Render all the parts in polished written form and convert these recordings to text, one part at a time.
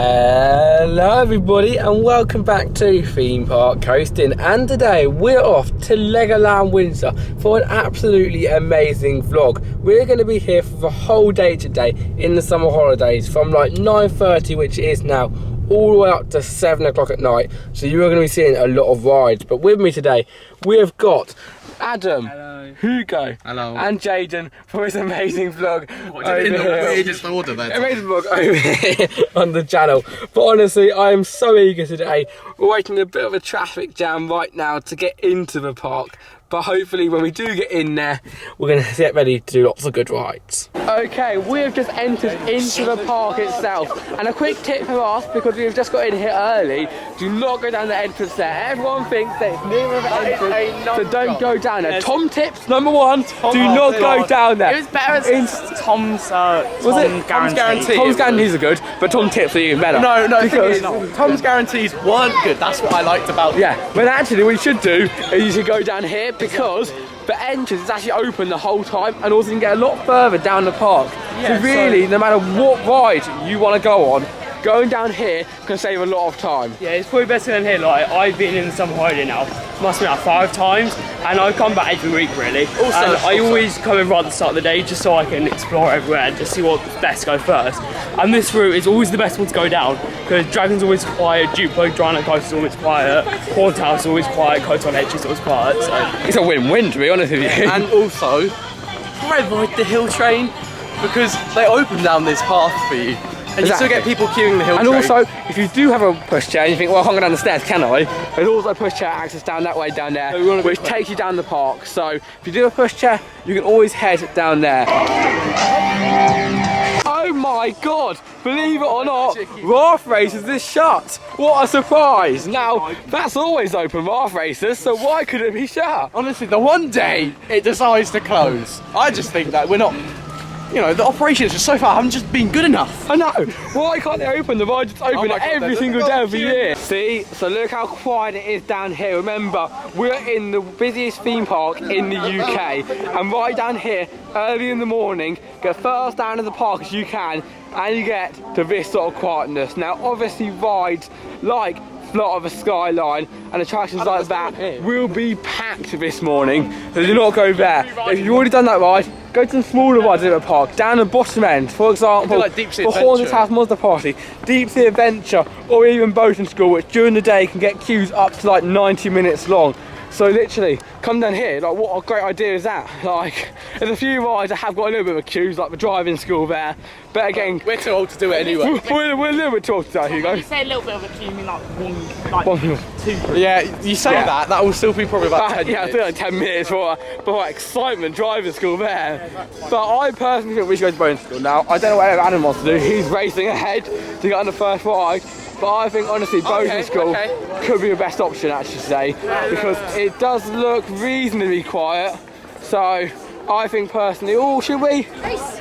Hello everybody and welcome back to Theme Park Coastin, and today we're off to Legoland Windsor for an absolutely amazing vlog. We're going to be here for the whole day today in the summer holidays from like 9:30, which it is now, all the way up to 7 o'clock at night. So you are going to be seeing a lot of rides, but with me today we've got Adam, hello, Hugo, hello, and Jayden for his amazing vlog. In the weirdest order then. Amazing vlog over here on the channel. But honestly, I am so eager today. We're waiting in a bit of a traffic jam right now to get into the park. But hopefully when we do get in there, we're going to get ready to do lots of good rides. Okay, we have just entered into the park itself. And a quick tip from us, because we've just got in here early, do not go down the entrance there. Everyone thinks that it's near the entrance, so don't go down there. Tom tips, number one, do not go down there. It was better as Tom's guarantees. Tom's guarantees are good, but Tom tips are even better. No, because Tom's guarantees weren't good. That's what I liked about them. Yeah, but actually what you should do is you should go down here, because the entrance is actually open the whole time, and also you can get a lot further down the park. Yeah, so really, no matter what ride you want to go on, going down here can save a lot of time. Yeah, it's probably better than here. Like, I've been in the summer holiday now, must be like 5 times, and I come back every week really. Also, I always come in right at the start of the day just so I can explore everywhere and just see what's best to go first. And this route is always the best one to go down, because Dragon's always quiet, Duplo, Dino Coast is always quiet, Haunted House is always quiet, Coastin Edge is always quiet. So it's a win-win, to be honest with you. And also, try avoid the hill train, because they open down this path for you. And you still get people queuing the hill train. And also, if you do have a pushchair and you think, well, I can't go down the stairs, can I? There's also pushchair access down that way down there, which takes you down the park. So if you do a pushchair, you can always head down there. Oh my God, believe it or not, Raft Racers is shut. What a surprise. Now, that's always open, Raft Racers, so why could it be shut? Honestly, the one day it decides to close, I just think that we're not, you know, the operations are so far haven't just been good enough. I know. Why can't they open? The ride just open every single day of the year. See, so look how quiet it is down here. Remember, we're in the busiest theme park in the UK, and right down here, early in the morning, get first down to the park as you can, and you get to this sort of quietness. Now, obviously, rides like Flight of a Skyline and attractions like that will be packed this morning, so do not go there. If you've already done that ride, go to some smaller rides in the park, down the bottom end, for example, like Deep Sea for Adventure, Haunted House Monster Party, Deep Sea Adventure, or even Boating School, which during the day can get queues up to like 90 minutes long. So literally, come down here, like what a great idea is that? Like, there's a few rides that have got a little bit of queues, like the driving school there, but again, we're too old to do it anyway. we're a little bit too old to do it, Hugo. You say a little bit of a queue, you mean like two. Yeah, you say that will still be probably about 10 minutes. Yeah, I think like 10 minutes for excitement driving school there. But I personally think we should go to boating school now. I don't know what Adam wants to do. He's racing ahead to get on the first ride. But I think honestly boating school could be the best option actually today, because it does look reasonably quiet. So I think personally, should we? Race.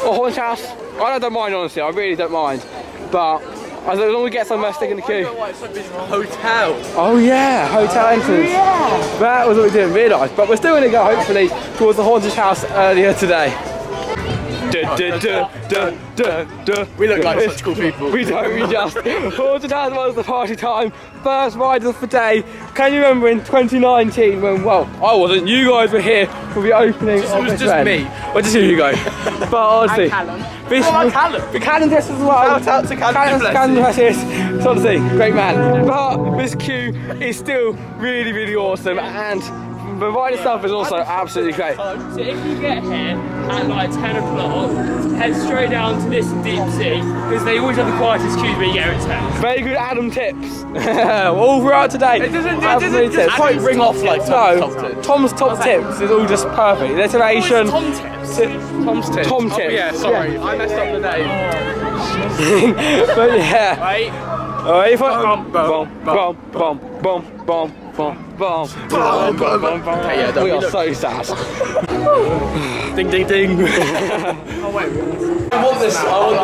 Or Haunted House? I don't mind honestly, I really don't mind. But as long as we get somewhere, stick in the queue. Hotel. Oh yeah, hotel entrance. Yeah. That was what we didn't realise. But we're still going to go hopefully towards the Haunted House earlier today. We look like such cool people. We don't, we just. Haunted House was the party time. First ride of the day. Can you remember in 2019 when, well, I wasn't, you guys were here for the opening of this event? Me. Or just you go. But honestly, Callum. The Callum test as well. Shout out to Callum Du-plessis. It's honestly, great man. But this queue is still really, really awesome, and the ride itself is also absolutely great. So if you get here at like 10 o'clock, head straight down to this Deep Sea, because they always have the quietest queues when you get here at 10. Very good Adam tips. All throughout today. It doesn't quite ring off like Tom's top tips is all just perfect. Alliteration. Tom tips? Tom's tips. Tom tips. Yeah, sorry, yeah. I messed up the name. But yeah. Right. Alright, if I... We are so sad. Ding ding ding. Oh wait. I want the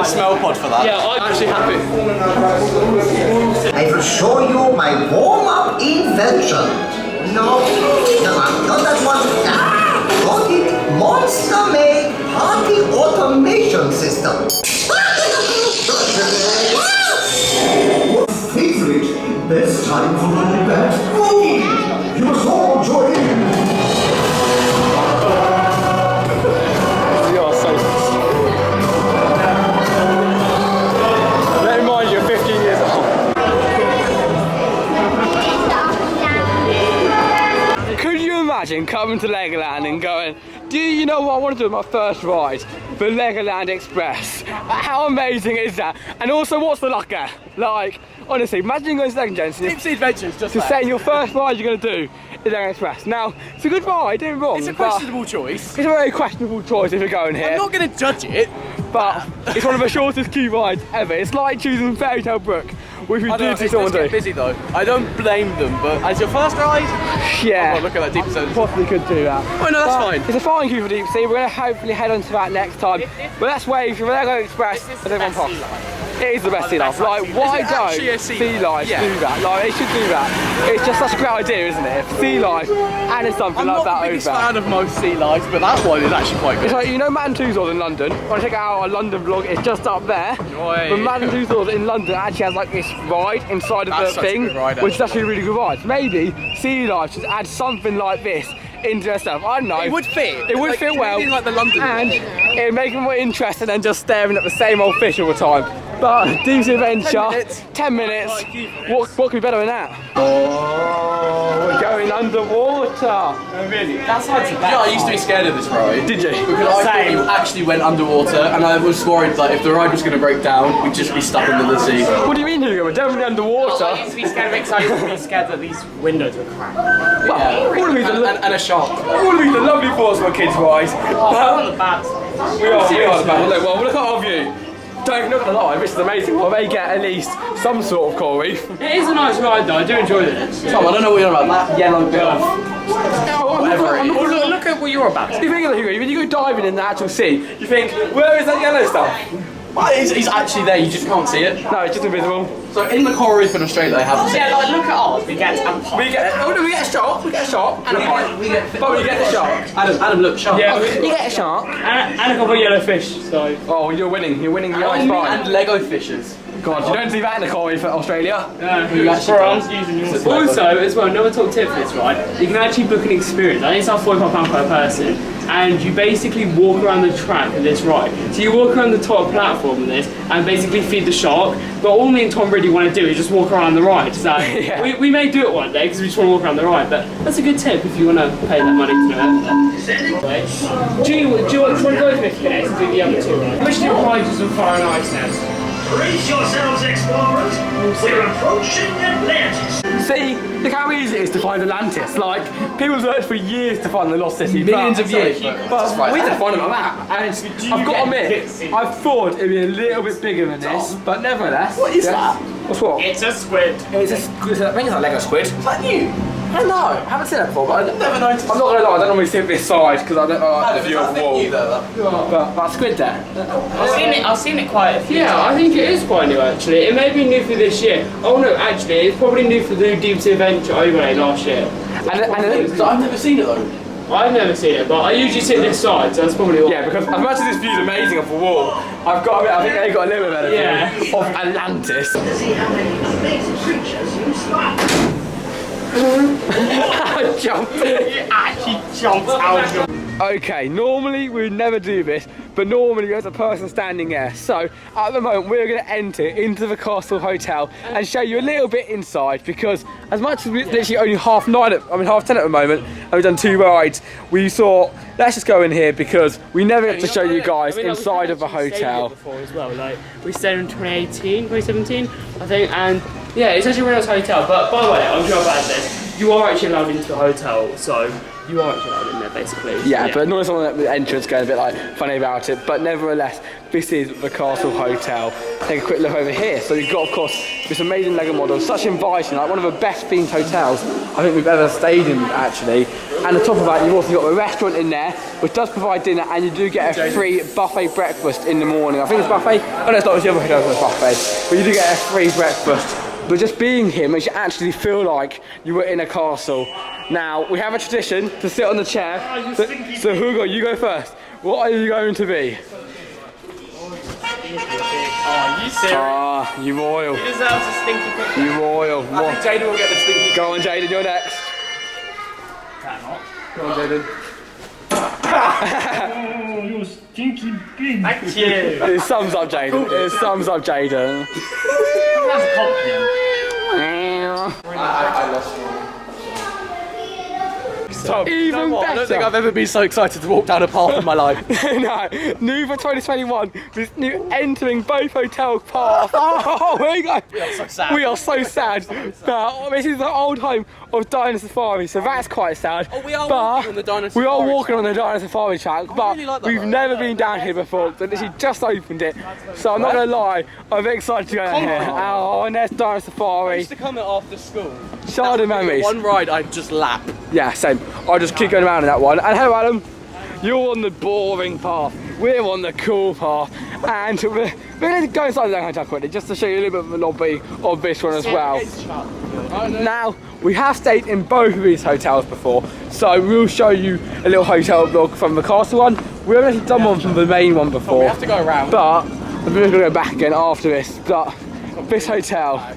smell pod for that. Yeah, I'm actually happy. I will show you my warm-up invention. No, not that one. Got it. Monster-made party automation system. time for an event. Move! You must all join in. You are so... Let me remind you, you're 15 years old. Could you imagine coming to Legoland and going, do you know what I want to do with my first ride? The Legoland Express. How amazing is that? And also, what's the luck there? Like, honestly, imagine going to Legoland Jensen. Deep Sea Adventures, just to saying your first ride you're going to do is Legoland Express. Now, it's a good ride, don't get me wrong. It's a questionable choice. It's a very questionable choice if you're going here. I'm not going to judge it. But it's one of the shortest queue rides ever. It's like choosing Fairy Tale Brook, which we do see someone do. Busy though. I don't blame them, but as your first ride, yeah, oh, look at that Deep Sea. Possibly could do that. Oh no, that's fine. It's a fine queue for Deep Sea. We're going to hopefully head on to that next time. But let's wave for Legoland Express as everyone passes. It is the best sea life. Like, why don't sea life do that? Like, they should do that. It's just such a great idea, isn't it? If sea life added something like that over. I'm not the biggest fan of most sea lives, but that one is actually quite good. It's like, you know Madden Tussauds in London? When I check out our London vlog, it's just up there. But Madden Tussauds in London actually has like this ride inside of the thing, which is actually a really good ride. Maybe sea life should add something like this into their stuff. I don't know. It would fit. It would fit well. Like the London and it would make it more interesting than just staring at the same old fish all the time. But Deep Sea Adventure, 10 minutes. What could be better than that? Oh, we're going underwater. Oh, really? That's hard to I used to be scared of this ride. Did you? Because I thought we actually went underwater, and I was worried that if the ride was going to break down, we'd just be stuck under the sea. What do you mean, Hugo? We're definitely underwater. I used to be scared of it because I used to be scared that these windows would crack. Well, all of these and a shark. All of these are lovely thoughts for kids' wise. Not the bad stuff. We are the bad. Look, well, look at our view. Not gonna lie, this is amazing. Well, they get at least some sort of coral reef. It is a nice ride though, I do enjoy this. Tom, I don't know what you're about. That yellow girl. Whatever it is. Look at what you're about. You think of it, Hugo, when you go diving in the actual sea, you think, where is that yellow stuff? Well, it's actually there, you just can't see it. No, it's just invisible. So in the coral reef in Australia they have... Yeah, like look at ours, we get a pike. We get a shark, and a pike. But we get the shark. Adam, look, shark. Yeah, you get a shark. And a couple of yellow fish, so... Oh, you're winning the ice bar. And Lego fishes. God, you don't see that in the coral reef at Australia. Also, as well, another top tip for this ride, you can actually book an experience. I think it's like £45 per person, and you basically walk around the track of this ride. So you walk around the top platform of this and basically feed the shark, but all me and Tom really want to do is just walk around the ride. So yeah. we may do it one day because we just want to walk around the ride, but that's a good tip if you want to pay that money to do it. Do you want to go with me today to do the other two rides? Which do you apply to some fire and ice now? Brace yourselves, explorers. We're approaching Atlantis. See, look how easy it is to find Atlantis. Like, people search for years to find the lost city. Millions of years. But we didn't find them like that. And I've got to admit, I thought it'd be a little bit bigger than this, but nevertheless. What is that? What's what? It's a squid. It's a squid. I think it's like Lego squid. Is that new? I don't know. I haven't seen that before, but I've never noticed. I'm not gonna lie. I don't normally see this side because I don't like the view of the wall. But that squid there. I've seen it quite a few times. I think it is quite new actually. It may be new for this year. Oh no, actually, it's probably new for the Deep Sea Adventure overlay last year. So I've never seen it though. I've never seen it, but I usually sit this side, so that's probably why. Yeah, because as much as this view's amazing off the wall, I've got to admit, I think they got a little bit better view of Atlantis. To see how many amazing creatures you spot. Jump. It actually jumps out of your... Okay, normally we would never do this, but normally there's a person standing there. So at the moment we're going to enter into the Castle Hotel and show you a little bit inside, because as much as we're literally only half 10 at the moment, and we've done 2 rides, we thought let's just go in here because we never get to show you guys inside of the hotel. Before as well, like we stayed in 2017, I think, and yeah, it's actually a really nice hotel. But by the way, I'm sure about this. You are actually allowed into the hotel, so you are actually allowed in there basically. Yeah, but not someone at the entrance going a bit like funny about it. But nevertheless, this is the Castle Hotel. Take a quick look over here. So you've got, of course, this amazing Lego model, such inviting, like one of the best themed hotels I think we've ever stayed in actually. And on top of that, you've also got a restaurant in there, which does provide dinner, and you do get a free buffet breakfast in the morning. I think it's buffet. Oh no, it's not. It's the other hotel that's buffet, but you do get a free breakfast. But just being here makes you actually feel like you were in a castle. Now, we have a tradition to sit on the chair. So Hugo, you go first. What are you going to be? Are you serious? Ah, you royal. He deserves a stinky picture. You royal. I think Jayden will get the stinky. Go on, Jayden, you're next. Cannot. Go on, Jayden. Oh, you stinky pig. Thank you. It sums up Jayden. It sums up Jayden. That's a compliment. I lost one. So, Even I don't think better. I've ever been so excited to walk down a path in my life. No, new for 2021, this new entering both hotel path. Oh, here you go. We are so sad. We are so sad. But this is the old home of Dino Safari, so that's quite sad. Oh, we are but walking on the Dino We are Safari walking on the Dino Safari track, but really like that we've road. never been down here before. They literally just opened it, so I'm not gonna lie, I'm very excited to go down here. Oh, and there's Dino I Safari. used to come here after school. Shard of memories. One ride I'd just lap. Yeah, same. I just keep going around in that one. And hello, Adam. You're on the boring path. We're on the cool path. And we're going to go inside the hotel quickly just to show you a little bit of the lobby of this one as well. Now, we have stayed in both of these hotels before, so we'll show you a little hotel vlog from the castle one. We haven't actually done one from the main one before. We have to go around. But I'm going to go back again after this. But this hotel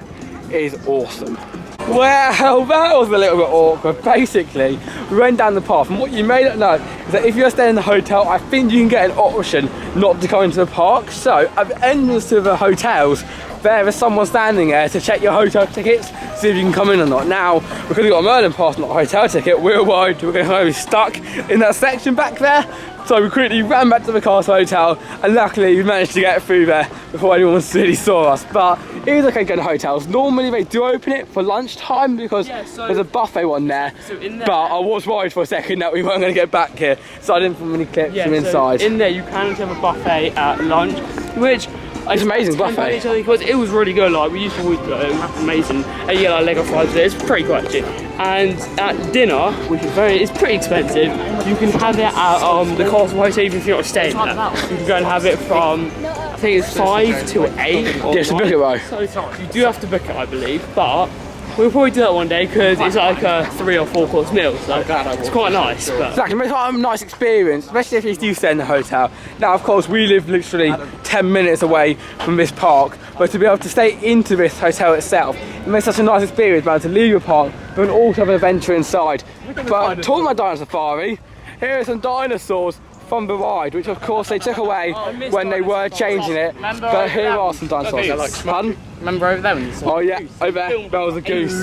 is awesome. Well, that was a little bit awkward. Basically, we went down the path, and what you may not know is that if you're staying in the hotel, I think you can get an option not to go into the park. So, at the entrance to the hotels, there is someone standing there to check your hotel tickets, see if you can come in or not. Now, because we've got a Merlin pass, not a hotel ticket, we're worried we're going to be stuck in that section back there. So we quickly ran back to the castle hotel, and luckily we managed to get through there before anyone really saw us. But it is okay going to hotels. Normally they do open it for lunchtime because there's a buffet one there. So in there, but I was worried for a second that we weren't going to get back here, so I didn't film any clips from inside. So in there you can have a buffet at lunch, which It's amazing buffet. Because it was really good. Like we used to always go, it was amazing. And you get like Lego fries there. It's pretty good actually. And at dinner, which is it's pretty expensive, you can have it at the Castle Hotel even if you're not staying there. You can go and have it from I think it's 5 to 8. Yeah, to book it though. So you do have to book it, I believe, but we'll probably do that one day because it's like a 3 or 4 course meal, so it's quite nice. But Exactly, it's quite a nice experience, especially if you do stay in the hotel. Now, of course, we live literally 10 minutes away from this park, but to be able to stay into this hotel itself, it makes such a nice experience, being able to leave your park, but also have an adventure inside. But talking about Dino Safari, here are some dinosaurs from the ride, which of course they took away when they were changing it. But here are some dinosaurs. Pardon? remember over there when you saw Oh yeah, over there, that was a goose.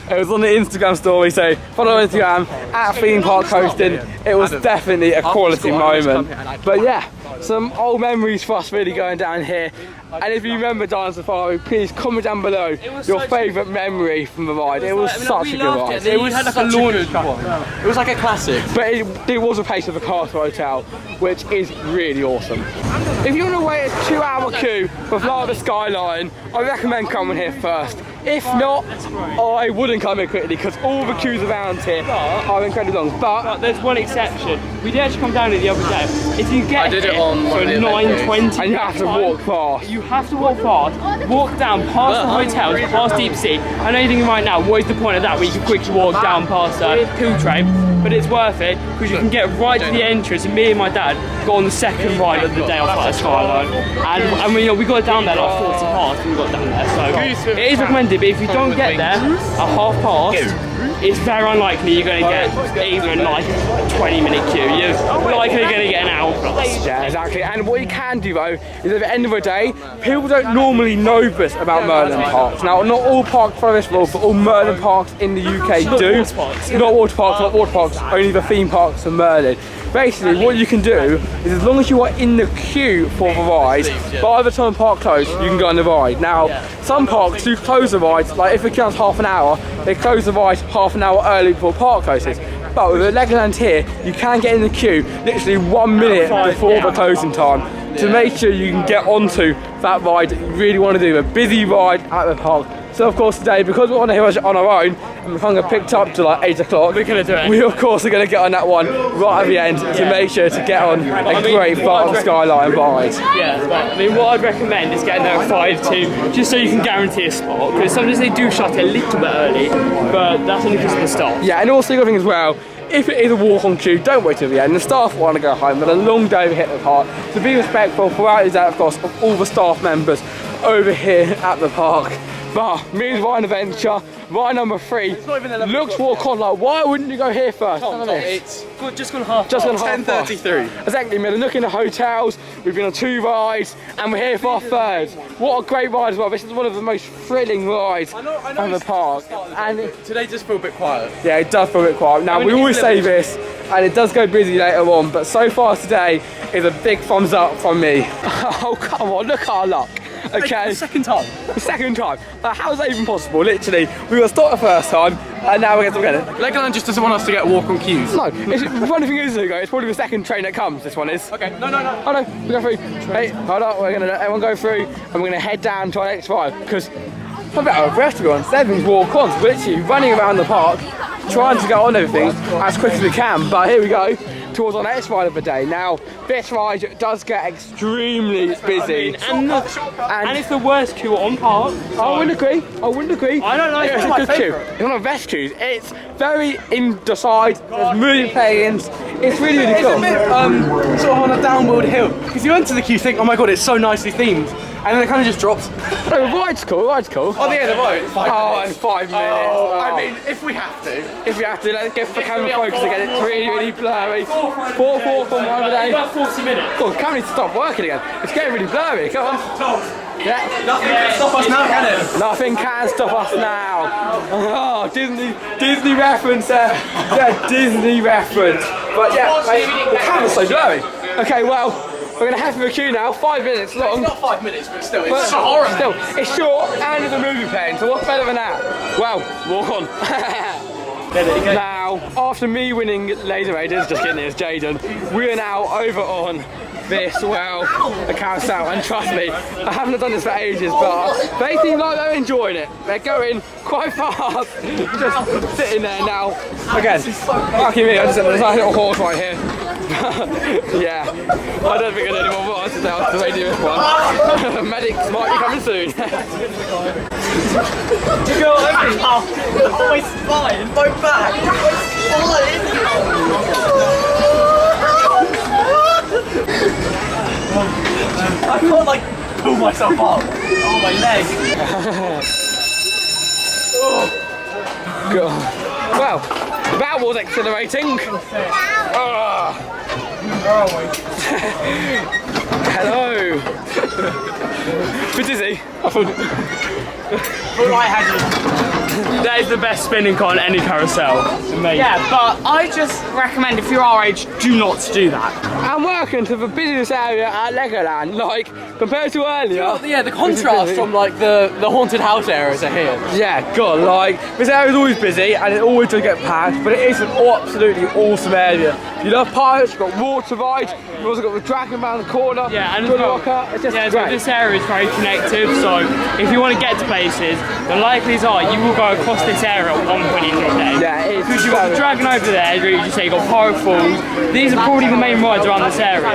It was on the Instagram story, so follow on Instagram at Theme Park Coastin. It was definitely a quality moment. But yeah, some old memories for us really going down here. And if you remember Dino Safari, please comment down below your favourite memory from the ride. It was such a good ride. It was like a launch one. It was like a classic. But it was a place of the Castle Hotel, which is really awesome. If you want to wait a 2-hour queue for Florida Skyline, I recommend coming here first. If not, I wouldn't come here quickly because all the queues around here are incredibly long. But there's one exception. We did actually come down here the other day. If you get did it here on for one of the 9:20, and you have to walk fast. You have to walk fast, walk down past the hotels, past Deep Sea. I know you're thinking right now, what is the point of that where you can quickly walk down past a hill train? But it's worth it because you can get right to the entrance, and me and my dad got on the second ride of the day off at Skyline, and we got down there like 40 past and we got down there. So it is recommended, but if you don't get there at 50 past, it's very unlikely you're going to get even like a 20-minute queue. You're likely going to get an hour plus. Yeah, exactly. And what you can do though is at the end of the day, people don't normally know this about Merlin parks. Now, not all parks follow this rule, but all Merlin parks in the UK do. Not water parks, only the theme parks of Merlin. Basically, what you can do is as long as you are in the queue for the ride, by the time park closes, you can go on the ride. Now, some parks do close the rides, like if it counts half an hour, they close the ride half an hour early before park closes. But with Legoland here, you can get in the queue literally 1 minute before the closing time to make sure you can get onto that ride that you really want to do. A busy ride at the park, So of course today, because we're on here on our own and we can't get picked up till like 8 o'clock, We're gonna do it. we of course are going to get on that one right at the end to make sure to get on a great Barton Skyline ride. Yeah, but I mean, what I'd recommend is getting there at 5 just so you can guarantee a spot, because sometimes they do shut it a little bit early, but that's only because of the start. Yeah, and also the other thing as well, if it is a walk-on queue, don't wait till the end. The staff want to go home, but a long day of hitting the park. So be respectful throughout that, of course, of all the staff members over here at the park. But me and Ryan Adventure, ride number 3, looks walk on like, why wouldn't you go here first? It's Just gone half. Just on half 10:33. Exactly, we had a look in the hotels, we've been on 2 rides, and we're here for our 3rd. What a great ride as well. This is one of the most thrilling rides in the park. And Today just feel a bit quiet. yeah, it does feel a bit quiet. Now, we always say this, and it does go busy later on, but so far today is a big thumbs up from me. Oh, come on, look at our luck. Okay. The second time. The second time. Now, how is that even possible? Literally, we were stopped the first time, and now we're going to get it. Legoland just doesn't want us to get walk on queues. No, the funny thing is, Hugo, it's probably the second train that comes, this one is. Okay, no. Oh no, we go through. Hey, hold on, we're going to let everyone go through, and we're going to head down to our next ride, because I'm about out of breath to be honest. Everything's walk-ons. We're literally running around the park, trying to get on everything as quick as we can, but here we go. Towards our next ride of the day. Now, this ride does get extremely busy. And it's the worst queue on park. I wouldn't agree. I don't like It's it. a good queue. It's one of the best queues. It's very indecide. There's movie play-ins. It's really, really cool. Sort of on a downward hill. Because you enter the queue, think, oh my god, it's so nicely themed. And then it kind of just drops. No, the ride's cool. Oh, yeah, the ride. Oh, and 5 minutes. Oh, I mean, if we have to. If we have to, let's get the camera focus again. It's really, really blurry. 4-4 from one of the day. About 40 minutes. Oh, the camera needs to stop working again. It's getting really blurry. Come on. Yeah. Nothing can stop us now, can it? Nothing can stop us now. Oh, Disney reference there. Yeah, Disney reference. But yeah, mate, the camera's so blurry. Okay, well, we're going to head for the queue now. 5 minutes long. It's not 5 minutes, but still, it's But so horrible. still, it's short and it's a movie playing, so what's better than that? Well, walk on. Now, after me winning Laser Raiders, just kidding, it's Jayden, we are now over on this, well, the carousel, and trust me, I haven't done this for ages, but they seem like they're enjoying it. They're going quite fast, just sitting there now. Again, lucky me, I just said there's a nice little horse right here. Yeah, I don't think there's any more rides to tell the way to do this one. Medics might be coming soon. Oh, my spine, my back, I can't like pull myself up. Oh, my leg. God. Well, that was exhilarating. Hello. Bit dizzy. I thought I had you. That is the best spinning car on any carousel. Amazing. Yeah, but I just recommend if you're our age, do not do that. I'm working to the busiest area at Legoland, like, compared to earlier. Yeah, the contrast from like the haunted house areas are here. Yeah, God, like, this area's always busy and it always does get packed, but it is an absolutely awesome area. You love pirates, you've got water rides, you've also got the dragon around the corner, Yeah, and good rocker, it's just so great. this area is very connected, so if you want to get to places, the likelies are you will go across this area at one point in your day. Yeah, it is. Because you've got the dragon over there, you say you've got Pirate Falls. These are probably the main rides around this area.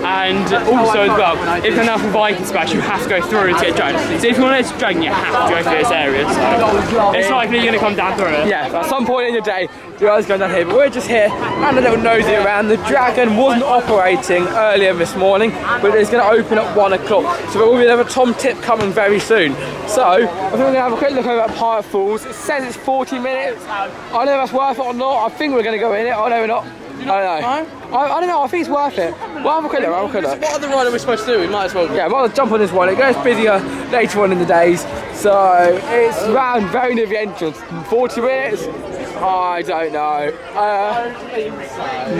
And also as well, if you're now for Viking Splash, you have to go through to get dragon. So if you want to get to dragon, you have to go through this area. So it's likely you're going to come down through it. Yeah, at some point in your day, you guys go down here, but we're just here and a little nosy around. The dragon wasn't operating earlier this morning, but it's going to open at 1 o'clock. So there will be another Tom tip coming very soon. So I think we're going to have a quick look over at Pirate Falls. It says it's 40 minutes. I don't know if that's worth it or not. I think we're going to go in it. I know we're not. I don't know. I don't know. I think it's worth it. We'll have a quick look. What other ride are we supposed to do? We might as well. Yeah, might as well jump on this one. It gets busier later on in the days. So it's round very near the entrance. 40 minutes? I don't know.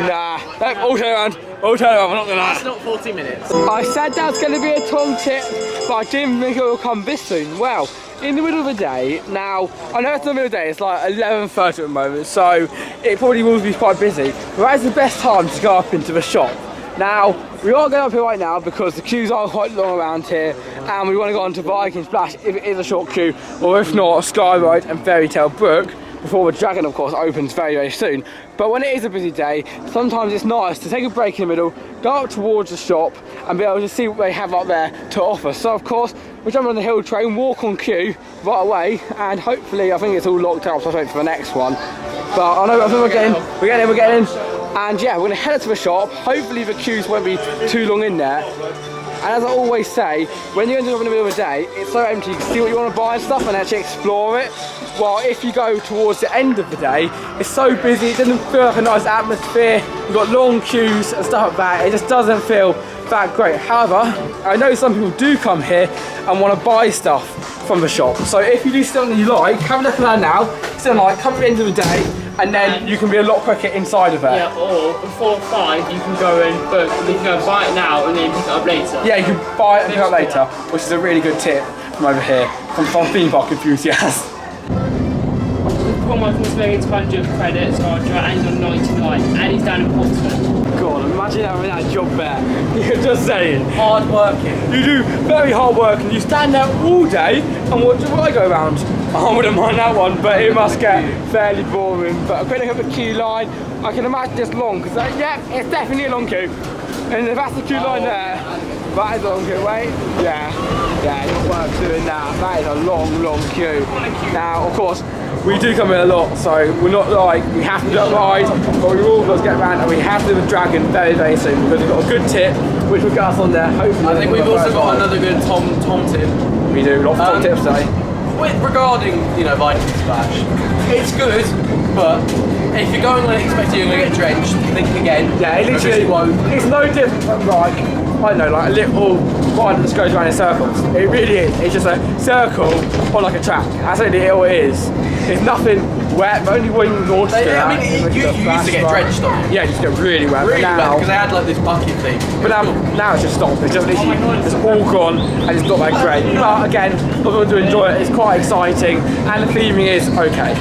Nah. All turn around. All turn around. We're not gonna. It's not 40 minutes. I said that's going to be a Tom tip, but I didn't think it would come this soon. Well, in the middle of the day, now, I know it's in the middle of the day, it's like 11:30 at the moment, so it probably will be quite busy. But that is the best time to go up into the shop. Now, we are going up here right now because the queues are quite long around here, and we want to go on to Viking Splash if it is a short queue, or if not, Sky Ride and Fairy Tale Brook, before the Dragon, of course, opens very, very soon. But when it is a busy day, sometimes it's nice to take a break in the middle, go up towards the shop, and be able to see what they have up there to offer. So, of course, we're jumping on the hill train, walk on queue right away, and hopefully, I think it's all locked up, so I'll wait for the next one. But I think we're getting in. And yeah, we're gonna head to the shop. Hopefully the queues won't be too long in there. And as I always say, when you're in the middle of the day, it's so empty, you can see what you want to buy and stuff and actually explore it. While if you go towards the end of the day, it's so busy, it doesn't feel like a nice atmosphere. You've got long queues and stuff like that. It just doesn't feel that great. However, I know some people do come here and want to buy stuff from the shop. So if you do something you like, have a look at that now. Something like come at the end of the day, and then you can be a lot quicker inside of it. Yeah, or before 5 you can go and book, you can go and buy it now and then pick it up later. Yeah, you can buy it and pick it up later, which is a really good tip from over here, from theme park enthusiasts. Cromwell was going to try and do a credit, so I'll try and end on 99, and he's down in Portsmouth. God, imagine having that job there. You're just saying. Hard working. You do very hard work and you stand there all day and watch the I go round. I wouldn't mind that one, but it must get fairly boring. But a quick look at the queue line, I can imagine it's long, because yeah, it's definitely a long queue. And if that's the queue line there, that is a long queue, wait. Yeah, it's not worth doing that. That is a long, long queue. Now, of course, we do come in a lot, so we're not like, we have to do a ride, but we've all got to get around, and we have to do the Dragon very, very soon, because we've got a good tip, which will get us on there, hopefully. I think we've also got another good Tom tip. We do, lots of top tips today. Regarding, Viking Splash, it's good, but if you're going when expecting you're going to get drenched, think again. Yeah, it literally won't. It's no different from like, I don't know, like a little ride that just goes around in circles. It really is. It's just a circle on like a track. That's really all it is. It's nothing wet, but only when you water. I mean, you used to get drenched on. Yeah, you just get really wet. Really now, wet, because they had like this bucket thing. But now it's just stopped. It's just literally, it's all gone, and it's not that great. But again, everyone to enjoy it. It's quite exciting, and the theming is okay.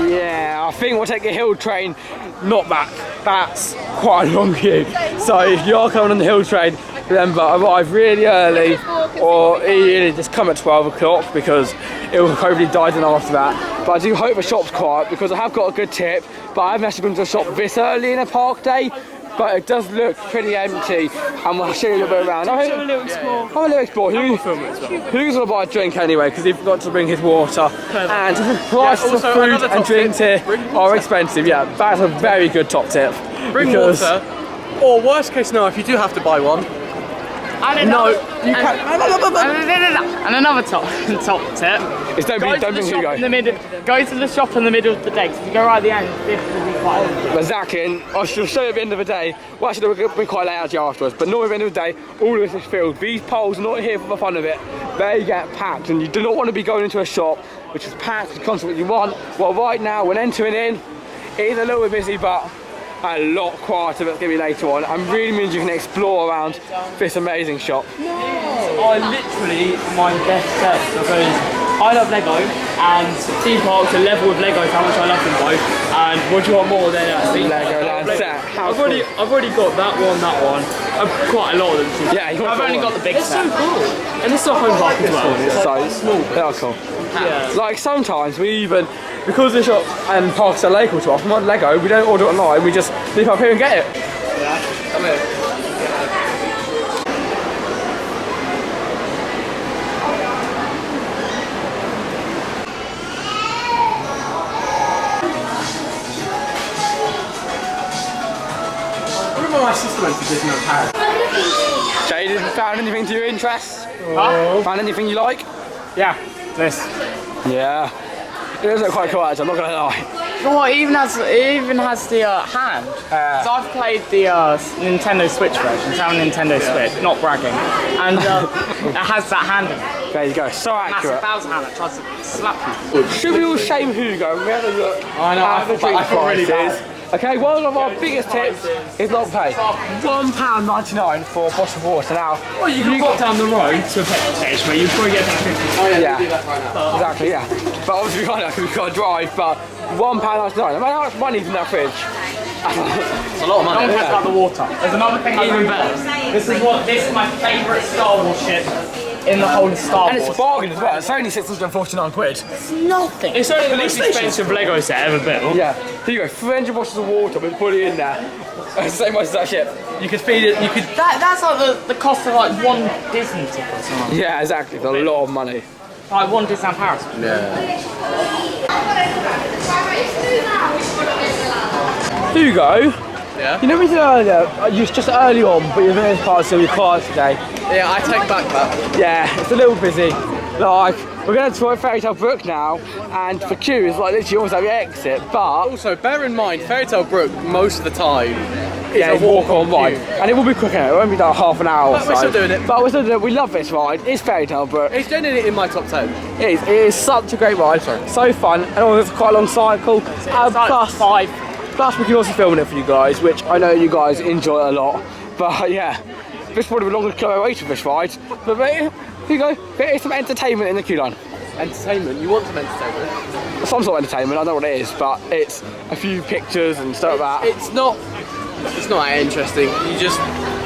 Yeah, I think we'll take a hill train, not back. That's quite a long queue. So if you are coming on the hill train, remember, arrive really early, or either just come at 12 o'clock because it will hopefully die down after that. But I do hope the shop's quiet because I have got a good tip, but I haven't actually been to a shop this early in a park day. But it does look pretty empty, and we'll show you a little bit around. Have a little explore. Have a little explore. Who's going to buy a drink anyway? Because he forgot to bring his water. And prices of food and drinks here are expensive. Yeah, that's a very good top tip. Bring water, or worst case scenario, if you do have to buy one. And another top tip. It's don't bring Hugo. Go to the shop in the middle of the day. Because if you go right at the end, this will be quite empty. Exactly, and I shall show you at the end of the day. Well, actually, we'll be quite late actually afterwards, but normally at the end of the day, all of this is filled. These poles are not here for the fun of it. They get packed, and you do not want to be going into a shop which is packed and constantly what you want. Well, right now, when entering in, it is a little bit busy, but a lot quieter than it's going to be later on, and really means you can explore around this amazing shop. I literally my best set because I love Lego, and theme parks are level with Lego how much I love them both. And what do you want more than a theme park? Legoland set. I've already got that one. I've quite a lot of them. Yeah, I've only got the big set. So cool. And it's not home park as well. It's so small. They are cool. Yeah. Like sometimes we even, because the shop and parks are local to us, we want Lego, we don't order it online, we just leave up here and get it. Yeah. Come here. I remember my sister went to Disneyland Paris. Jayden, found anything to your interest? Found anything you like? Yeah, this. Yeah. It does look quite cool actually, I'm not gonna lie. Oh, it even has the hand. So I've played the Nintendo Switch version. It's on Nintendo Switch, not bragging. And it has that hand in it. There you go, so accurate. Massive Bowser hand that tries to slap you. Should we all shame Hugo? We have a look. I know, at the drink I feel really prices. bad. Okay, one of our biggest tips is not pay. £1.99 for a bottle of water. Now, Well, you can walk down the road to a petrol station where you probably get that 50. Oh yeah, Yeah. we do that right now. exactly, yeah. But obviously we can't drive, but £1.99. I mean, how much money's in that fridge? It's a lot of money. Don't about the water. There's another thing even better. This is my favourite Star Wars ship in the whole of Star Wars. And it's a bargain as well. It's only 649 quid. It's nothing. It's only the most expensive Lego set ever built. Yeah. Here you go. 300 bottles of water. We'll put it in there. It's the same much as that ship. You could feed it. You could. That's like the cost of like one Disney ticket or something. Yeah, exactly. It's a lot of money. Like one Disneyland Paris. Hugo. Yeah? You know we said earlier, you was just early on, but you're very part of your class today. Yeah, I take back that. Yeah, it's a little busy. Like, we're going to try Fairy Tale Brook now, and for queue it's like literally almost at your exit, but Also, bear in mind, Fairy Tale Brook, most of the time, yeah, it's walk on ride. And it will be quick now, it won't be like half an hour or But so. we're still doing it. But we're still doing it, we love this ride, it's Fairy Tale Brook. It's genuinely in my top 10. It is such a great ride, so fun, and also it's quite a long cycle. Plus we can also film it for you guys, which I know you guys enjoy a lot. But yeah, this would have been longer to go away to this ride. But here you go, there is some entertainment in the queue line. Entertainment? You want some entertainment? Some sort of entertainment, I don't know what it is, but it's a few pictures and stuff like that. It's not that interesting.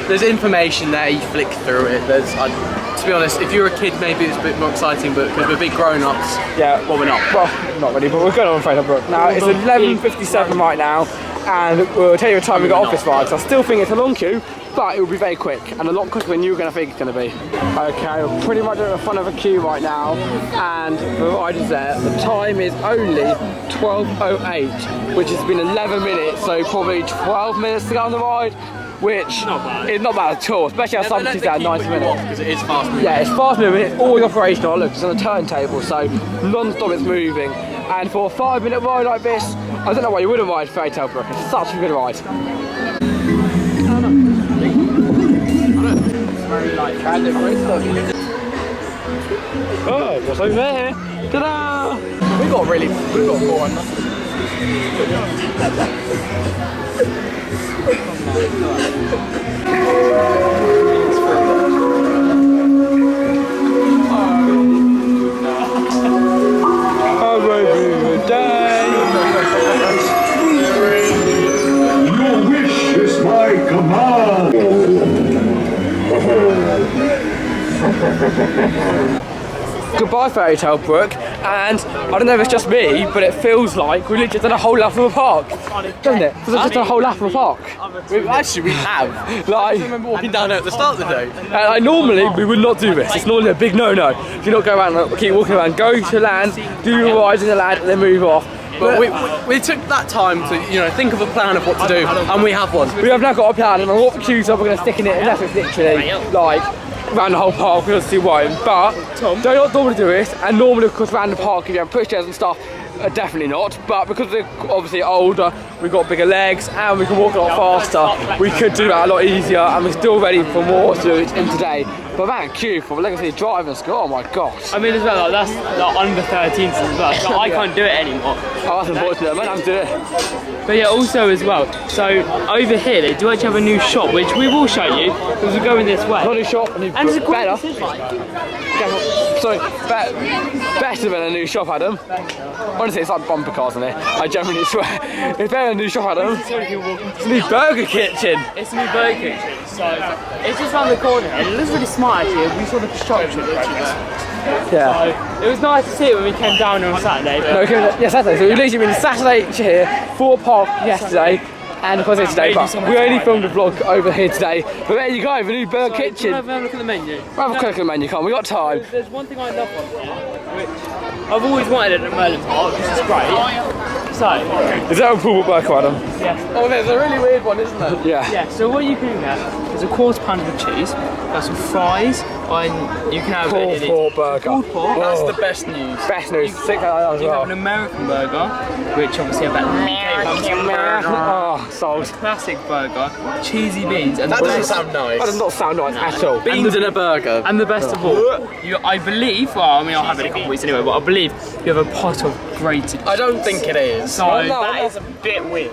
There's information there, you flick through it. To be honest, if you're a kid, maybe it's a bit more exciting, but because we're big grown-ups, Yeah, well, we're not. well, not really, but we're going on Fairy Tale Brook. Now, it's 11:57 right now, and we'll tell you the time we got off this ride. So I still think it's a long queue, but it will be very quick, and a lot quicker than you were going to think it's going to be. Okay, we're pretty much at the front of a queue right now, and the ride is there. The time is only 12:08, which has been 11 minutes, so probably 12 minutes to go on the ride, which is not bad at all, especially as some kids down 90 minutes. Because it is fast moving. Yeah, it's fast moving, it's always operational. Look, it's on a turntable, so non-stop it's moving. And for a 5-minute ride like this, I don't know why you wouldn't ride Fairy Tale Brook. It's such a good ride. Oh, what's over there? Ta-da! We got more on that. Your wish is my command. Goodbye Fairy Tale Brook, and I don't know if it's just me, but it feels like we literally done a whole lap of a park, doesn't it? Because it's just a whole lap of a park. We have. Like, I remember walking down there at the start of the day. normally we would not do this. It's normally a big no-no. Do not go around and keep walking around. Go to land, do your rides in the land, and then move off. But we took that time to think of a plan of what to do, and we have one. We have now got a plan, and what the queues are, we're going to stick in it unless it's literally like around the whole park. We'll see why. But don't not normally do this, and normally of course around the park if you have pushchairs and stuff, definitely not. But because they're obviously older, we've got bigger legs, and we can walk a lot faster. We could do that a lot easier, and we're still ready for more to do in today. But man, queue for Legacy driving school, oh my god. I mean, as well, like, that's like under 13s as well. So I can't do it anymore. Oh, that's unfortunate, man, I'm doing it. But yeah, also as well, so over here they do actually have a new shop, which we will show you because we're going this way. Not a shop, and And it's a better. better. Sorry, better than a new shop, Adam. Honestly, it's like bumper cars in here. I genuinely swear. It's better than a new shop, Adam. It's a new burger kitchen. It's a new burger kitchen, so it's just around the corner and it looks really smart actually. We saw the construction project. Yeah. So it was nice to see it when we came down here on Saturday. But No, yeah, Saturday. So we literally been Saturday here, 4 Park yesterday, and of course it's today, but we only filmed a vlog over here today. But there you go, the new burger do you kitchen. want to have a look at the menu? We'll have a quick look at the menu, can't we? Got time. There's one thing I love on here, which I've always wanted at a Merlin Park, which is great. So, Is that a pool burger, Adam? yeah. Oh, there's a really weird one, isn't there? Yeah. Yeah, so what you can get is a quarter pounder of cheese, got some fries, and you can have Pulled pork burger. pulled pork. That's the best news. Best news. Sick as You have well. an American burger, which obviously have that American burger, Oh, sold. classic burger, cheesy beans, and That the doesn't best, sound nice. That does not sound nice at all. Beans in a burger. and the best of all, I believe, well, I mean, I'll have it in a couple of weeks anyway, but I believe you have a pot of grated. I don't think it is. So no, that no. is a bit weird.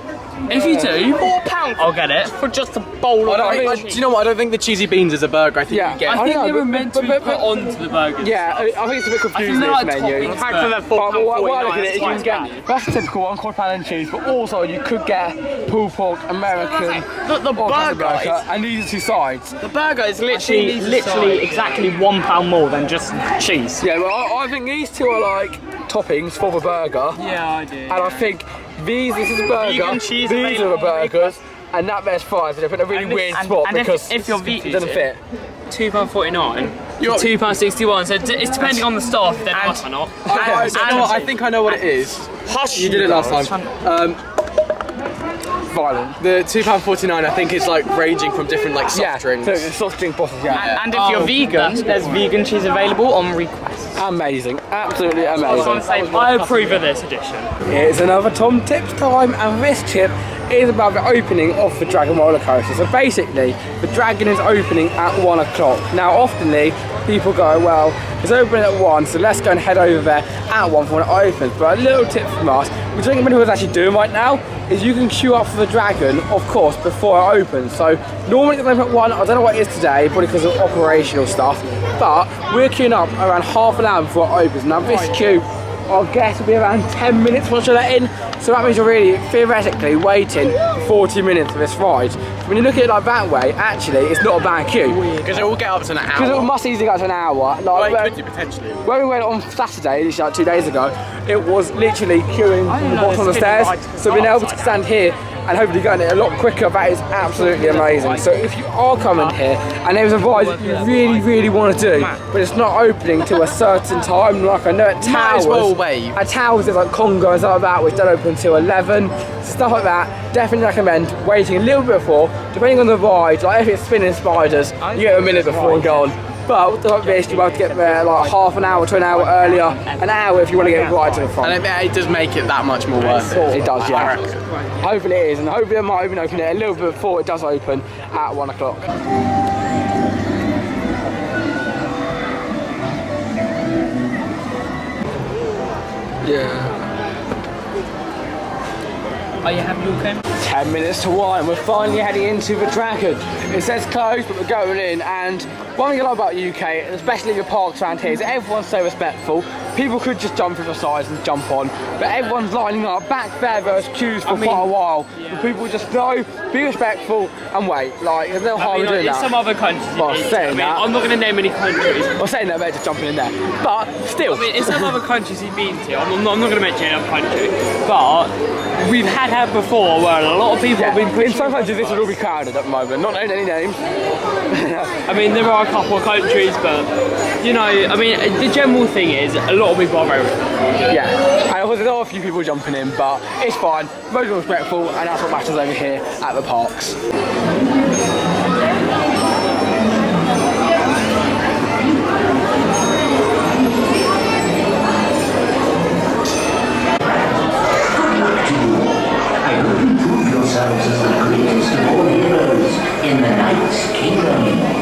If you do, £4 I'll get it. for just a bowl of Do rice. you know what? I don't think the cheesy beans is a burger. I think Yeah. you get. I think they were meant to be but- put onto the burger. Yeah, I think it's a bit confusing, they're like this menu. toppings, Back to the But what I look at it is you £4.49. can get, that's the typical one, quarter pound and cheese, but also you could get pulled pork, American, Look, the or kind of burger and these are two sides. The burger is literally exactly £1 more than just cheese. Yeah, well, I think these two are like toppings for the burger, Yeah, I do. and I think this is a burger, Vegan cheese these are the available on burgers, and that there's fries, and they put in a really weird spot and because if you're it vegan, doesn't fit. £2.49. £2.61. So it's depending on the staff. Then or not. I think I know what it is. Hush, You did it last time. Violent. The £2.49 I think is like ranging from different like soft drinks. So it's soft drink bottles, yeah. And if you're vegan, there's vegan cheese available on request. Amazing, absolutely amazing. I approve of this edition. It's another Tom Tips time, and this tip is about the opening of the Dragon roller coaster. So basically, the Dragon is opening at 1 o'clock. Now, oftenly, people go, well, it's opening at 1, so let's go and head over there at 1 for when it opens. But a little tip from us, which I think many people are actually doing right now, is you can queue up for the Dragon, of course, before it opens. So normally it's open at 1, I don't know what it is today, probably because of operational stuff, but we're queuing up around half an hour before it opens. Now this queue, I guess, will be around 10 minutes once you're let in, so that means you're really, theoretically, waiting for 40 minutes for this ride. So when you look at it like that way, actually, it's not a bad queue. Because it will get up to an Because it hour. must easily go to an hour. Like, Well, when- it could do potentially. when we went on Saturday, literally like 2 days ago, it was literally queuing from the bottom of the stairs. So being able to stand here and hopefully getting it a lot quicker, that is absolutely amazing. So if you are coming here and there's a ride that you really, really want to do, but it's not opening to a certain time, like I know at Might Towers, as well wait. at Towers there's like Congo and stuff like that, which don't open until 11, stuff like that. Definitely recommend waiting a little bit before, depending on the ride. Like if it's spinning spiders, you get a minute before and go on. But like this, you have to get there like half an hour to an hour earlier, an hour if you want to get right to the front. And it does make it that much more worth it. It does, yeah. Hopefully it is, and hopefully it might even open it a little bit before it does open at 1 o'clock. Yeah. Are you happy you came? 10 minutes to 1, we're finally heading into the Dragon. It says closed, but we're going in, and one thing I like about the UK, and especially the parks around here, is that everyone's so respectful. People could just jump through the sides and jump on, but everyone's lining up. Back there was queues for quite a while, but people just go, be respectful, and wait. Like, there's no harm in doing in that. some other countries, Well, you need to. saying that- I'm not going to name any countries. Well, saying that, they're just jumping in there. But still, In some other countries you've been to, I'm not going to mention any other country, but we've had before where a lot of people have been in pushing. some countries this would all be crowded at the moment. Not knowing any names. I mean, there are a couple of countries, but you know, I mean, the general thing is a lot of people are very respectful. Yeah, and of course there are a few people jumping in, but it's fine. Most are respectful, and that's what matters over here at the parks. I hope you prove yourselves as the greatest of all heroes in the Knight's Kingdom.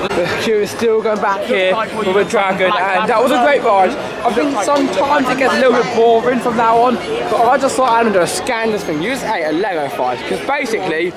The queue is still going back here for the Dragon, and that was a great ride. I think sometimes it gets a little bit boring from now on, but I just thought I'm going to scan this thing. You just ate a Lego fight, because basically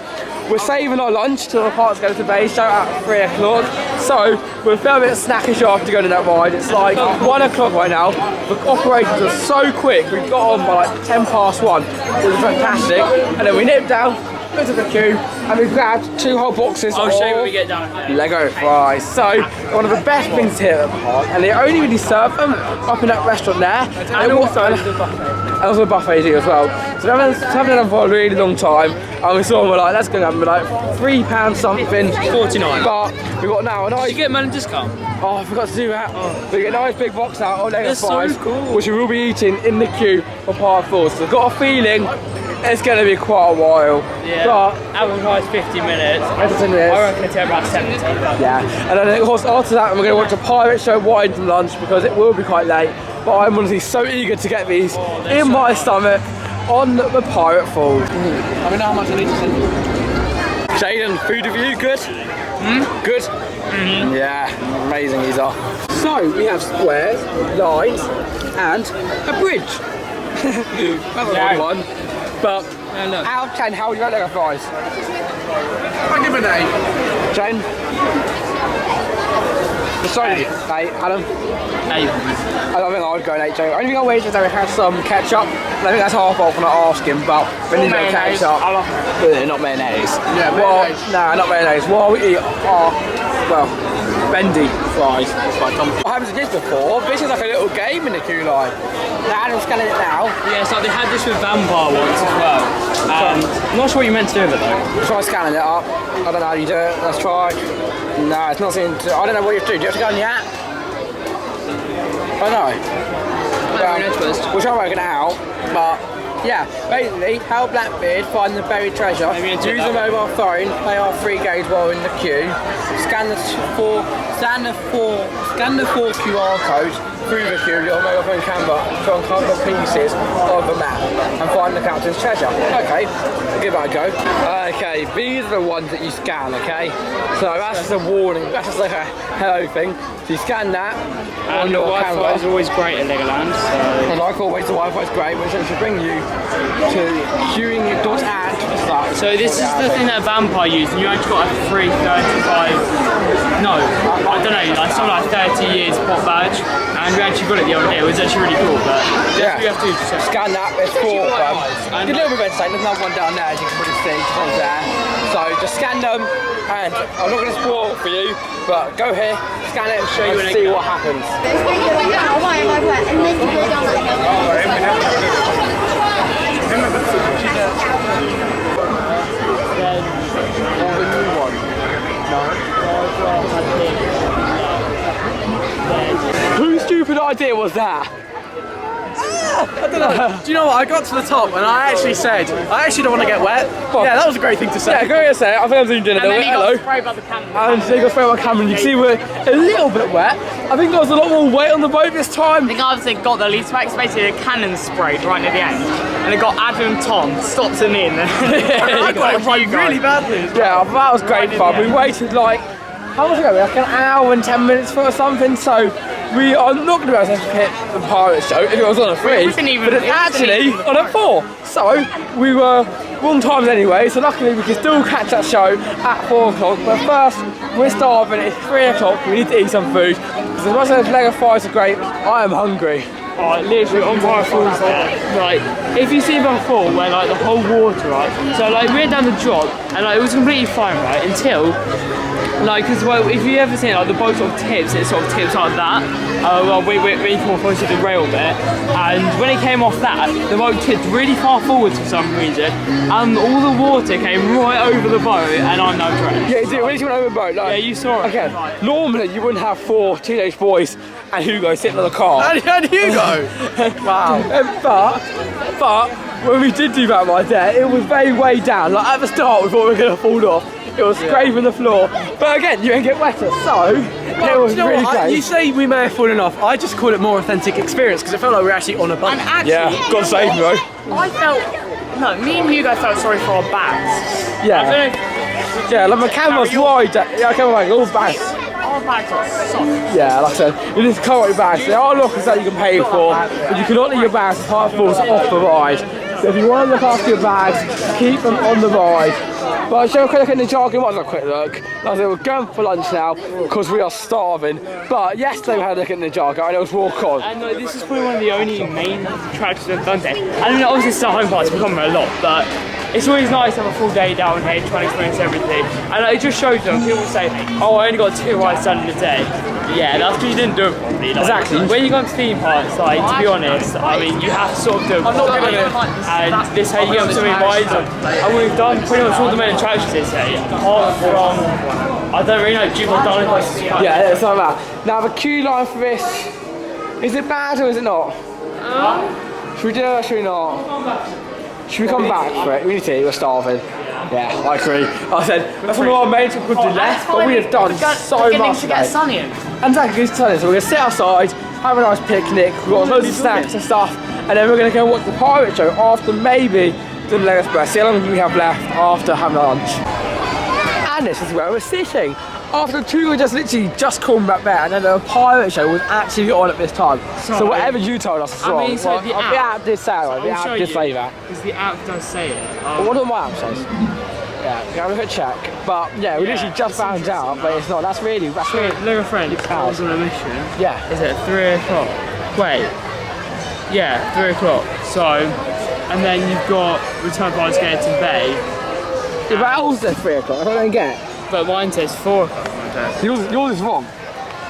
we're saving our lunch till the parks go to base show at 3 o'clock. So we're feeling a bit snackish after going on that ride. It's like 1 o'clock right now. The operations are so quick. We got on by like 10 past 1. It was fantastic. And then we nipped down into the queue and we grabbed 2 whole boxes I'll of show you when we get down there. Lego fries. So one of the best things here at the park, and they only really serve them up in that restaurant there. And also the buffet too as well. So we haven't done for a really long time, and we saw them, we're like, let's go down. We're like £3 something, 49. But we got now a Did nice. you get a discount? Oh, I forgot to do that. We get a nice big box out of Lego That's so fries, cool. which we will be eating in the queue for part 4. So I've got a feeling it's going to be quite a while. Yeah. But Advertised 50 minutes. I entertain this. reckon it's about 70. Yeah, and then of course after that we're going to watch a pirate show while eating lunch because it will be quite late. But I'm honestly so eager to get these in my stomach on the Pirate Falls. I don't know how much I need to send you. Jayden, food review, good? Good? Yeah, amazing these are. So we have squares, lines, and a bridge. That's a good one. But out of 10, how would you rate Lego flies? I'll give it an 8. Jane? Sorry, 8. Adam? 8. I don't think I would go an 8, Jane. Only thing I wish is that we had some ketchup. I think that's half off when I ask him, but we need no ketchup. I love it. Not mayonnaise. Yeah, mayonnaise. Nah, not mayonnaise. What we eat are, well, bendy fries. I haven't seen this before. This is like a little game in the queue line. Now Adam's scanning it now. Yeah, so they had this with Vampire once as well. I'm not sure what you meant to do with it though. Try scanning it up. I don't know how you do it. Let's try. No, it's not seeming to. I don't know what you have to do. Do you have to go on the app? I don't know. We'll try working it out, but yeah, basically, help Blackbeard find the buried treasure. Use a mobile phone, play our 3 games while in the queue, scan the 4 QR codes through the queue, your mobile phone camera, to uncover the pieces of the map and find the captain's treasure. Okay, we'll give that a go. Okay, these are the ones that you scan, okay? So that's just a warning, that's just like a hello thing. So you scan that on And the your Wi-Fi camera. is always great at Legoland, so... And like always, the Wi-Fi is great, which should bring you to queuing.ad. So this is the thing that a Vampire used, and you actually got a free 35... No, I don't know, like something like 30 years pop badge, and we actually got it the other day. It was actually really cool, but Yeah. we have to just Scan that, there's 4 of them. A little bit of there's another one down there, as you can probably see, just on there. So just scan them, and I'm not going to spoil it for you, but go here, scan it, and show you and see what happens. Whose stupid idea was that? I don't know. Do you know what? I got to the top and I actually said, I actually don't want to get wet. Yeah, that was a great thing to say. Yeah, go ahead and say it. I think I'm doing it a little bit. Hello. And so you got sprayed by the camera, and you can see we're a little bit wet. I think there was a lot more weight on the boat this time. I think obviously got the least weight, basically a cannon sprayed right near the end. And it got Adam and Tom, stopped him in. I got it right really badly. Yeah, that was great fun. We waited like, how much ago? Like an hour and 10 minutes for something, so we are not going to be able to hit the pirate show if it was on a 3, but it's actually on a 4. So we were wrong times anyway, so luckily we can still catch that show at 4 o'clock. But first, we're starving, it's 3 o'clock, we need to eat some food. Because as much as Lego fries are great, I am hungry. Oh, literally on Firefalls there, like, if you see before where like the whole water, right, so like we went down the drop and like it was completely fine, right, until like, because well, if you ever seen like the boat sort of tips, it sort of tips like that, well we come off onto the rail bit, and when it came off that, the boat tipped really far forwards for some reason, and all the water came right over the boat, and I'm no drenched. Yeah, dude, when you went over the boat, like, Yeah, you saw it. Okay, normally you wouldn't have 4 teenage boys and Hugo sitting on the car. And Hugo! Wow. But when we did do that right there, it was very way down. Like at the start, we thought we were going to fall off. It was scraping the floor. But again, you didn't get wetter, so it was really great. You say we may have fallen off. I just call it more authentic experience because it felt like we were actually on a boat. And actually, Yeah, God save me, bro. I felt, no, me and Hugo felt sorry for our bags. I Yeah, don't know yeah, like my camera's wide. Yeah, I came like all bags. if our bags are soft. Yeah, like I said, you need to cover your bags. There are lockers that you can pay for, but you cannot leave your bags as part falls off the ride. So if you want to look after your bags, keep them on the ride. But I'll show you a quick look in the jargon. Might as well a quick look. Like I said, we're going for lunch now because we are starving. But yesterday we had a look in the jargon and it was walk on. And this is probably one of the only main attractions of Dundee. I mean, obviously it's the home parts become a lot, but it's always nice to have a full day down here, trying to experience everything. And it just shows them, people say, oh, I only got 2 rides done in a day. Yeah, that's because you didn't do it properly. Like, Exactly. When you go to theme parks, like, to be honest, I mean, you have to sort of do it properly. And this how you get on so many rides. And we've done pretty much all the main attractions this day, apart from, I don't really know, do you want Darling Places? Yeah, it's like that. Now the queue line for this, is it bad or is it not? Should we do it or should we not? Should we come back for it? We need to eat, we're starving. Yeah, I agree. I said, that's one of our mates who could do less, but we have done so much to get today. sunny in. And exactly, it's sunny, so we're going to sit outside, have a nice picnic, we've got loads of snacks and stuff, and then we're going to go watch the pirate show after maybe the Lego Express. See how long we have left after having lunch. And this is where we're sitting. after 2 were just coming back there, and then the pirate show was actually on at this time. So whatever you told us is wrong. mean, so the app did say it, the app did say that. Because the app does say it. But what do my app says? Yeah, have a quick check. But yeah, we literally just found out, but it's not. That's really. Look, a friend, I was on a mission. Yeah. Is it 3 o'clock? Wait. Yeah, 3 o'clock. So, and then you've got return flights going to Bay. Yeah, but ours says 3 o'clock. I don't get it. But mine says 4 o'clock. Yours is wrong.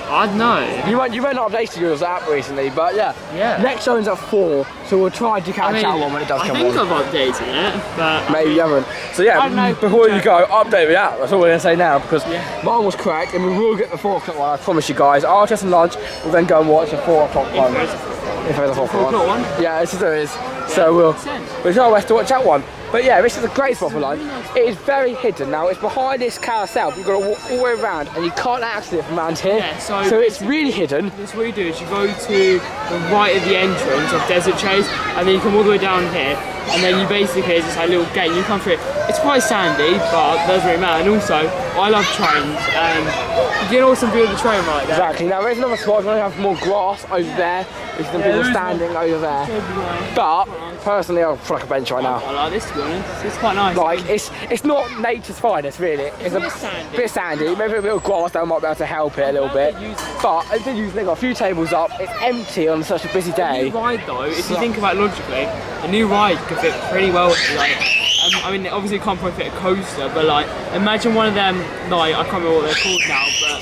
I don't know. You went not updated yours app recently, but yeah. Next showing's at 4, so we'll try to catch that one when it does come on. I think I've updated it, but maybe you haven't. So yeah, before you go, update the app. That's all we're gonna say now because mine was correct, and we will get the 4 o'clock one. I promise you guys. I'll just some lunch. We'll then go and watch the 4 o'clock one. If there's a 4 o'clock one. Yeah, there is. So we'll try our best to watch that one. But yeah, this is a great spot for lunch. It is very hidden now. It's behind this carousel. You've got to walk all the way around, and you can't access it from around here. Yeah, so it's really hidden. This what you do is you go to the right of the entrance of Desert Chase, and then you come all the way down here, and then you basically there's this like, little gate. And you come through it. It's quite sandy, but it doesn't really matter. And also, I love trains, and you get an awesome view of the train right there. Exactly. Now there's another spot. We're going to have more grass over there. There's some people standing over there. But personally, I'll feel like a bench right now. I like this to be honest. It's quite nice. Like it's not nature's finest really. It's a bit sandy. Maybe a bit of grass that might be able to help it a little bit. But I did use they've got a few tables up. It's empty on such a busy day. The new ride though, if you think about it logically, the new ride could fit pretty well. Like, I mean, obviously it can't probably fit a coaster, but like imagine one of them. Like I can't remember what they're called now, but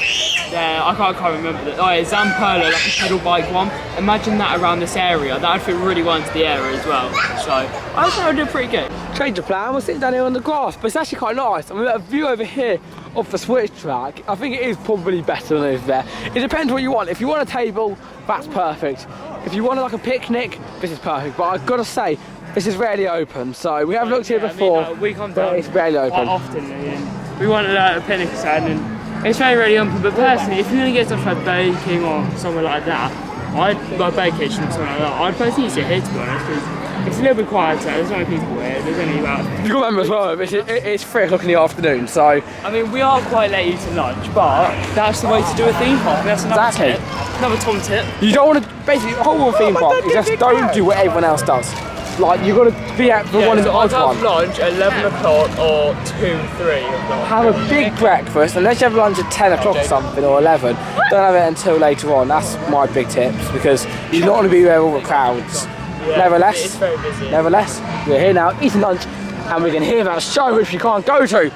I can't remember that. Oh, yeah, Zamperla, like a pedal bike one. Imagine that around this area. That would fit really well into the area as well. So I think I would do pretty good. Change of plan. We're sitting down here on the grass, but it's actually quite nice. And we've got a view over here of the switch track. I think it is probably better than over there. It depends what you want. If you want a table, that's perfect. If you want like a picnic, this is perfect. But I've got to say, this is rarely open. So we have looked here before, we come but down it's rarely open. quite often. And we wanted a picnic stand, and it's very rarely open. But personally, if you're going to get stuff like baking or somewhere like that, like Bay Kitchen or something like that, I'd personally sit here to be honest, because it's a little bit quieter. There's no people here. There's only about. You can remember as well. It's 3 o'clock in the afternoon, so. I mean, we are quite late eating lunch, but that's the way to do a theme park. That's another tip. Another Tom tip. You don't want to basically the whole theme park. You just don't do what everyone else does. Like you've got to be at the one in the odd one. Have lunch at 11 o'clock or 2, 3 o'clock. Have a big breakfast, unless you have lunch at 10 o'clock or something, or 11. Don't have it until later on. That's my big tips, because you don't want to be where all the crowds. Yeah, Nevertheless, it's very busy. Nevertheless, we're here now eating lunch, and we can hear about a show which you can't go to.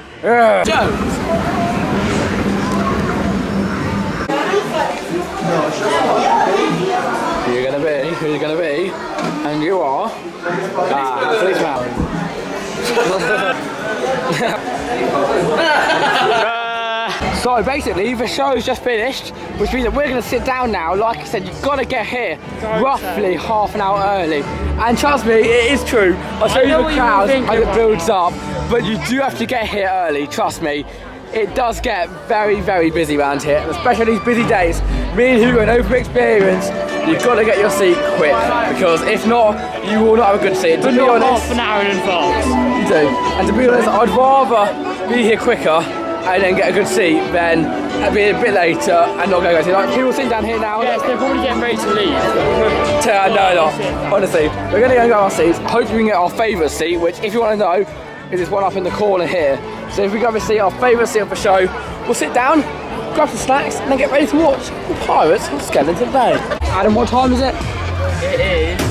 Who you're gonna be? Who you're gonna be? And you are. Police man. So basically, the show's just finished, which means that we're going to sit down now. Like I said, you've got to get here roughly half an hour early. And trust me, it is true. I'll show you the crowd as it builds up, but you do have to get here early, trust me. It does get very, very busy around here, and especially these busy days. Me and Hugo know from experience, you've got to get your seat quick, because if not, you will not have a good seat. To be honest, half an hour in advance. You do. And to be honest, I'd rather be here quicker and then get a good seat than be a bit later and not go. Like people sitting down here now. Yes, they're probably getting ready to leave. No. Honestly, we're going to go and get our seats. Hopefully we can get our favourite seat, which if you want to know, is this one up in the corner here. So if we grab a seat, our favourite seat of the show, we'll sit down, grab some snacks, and then get ready to watch the Pirates of Skeleton Bay. Adam, what time is it? It is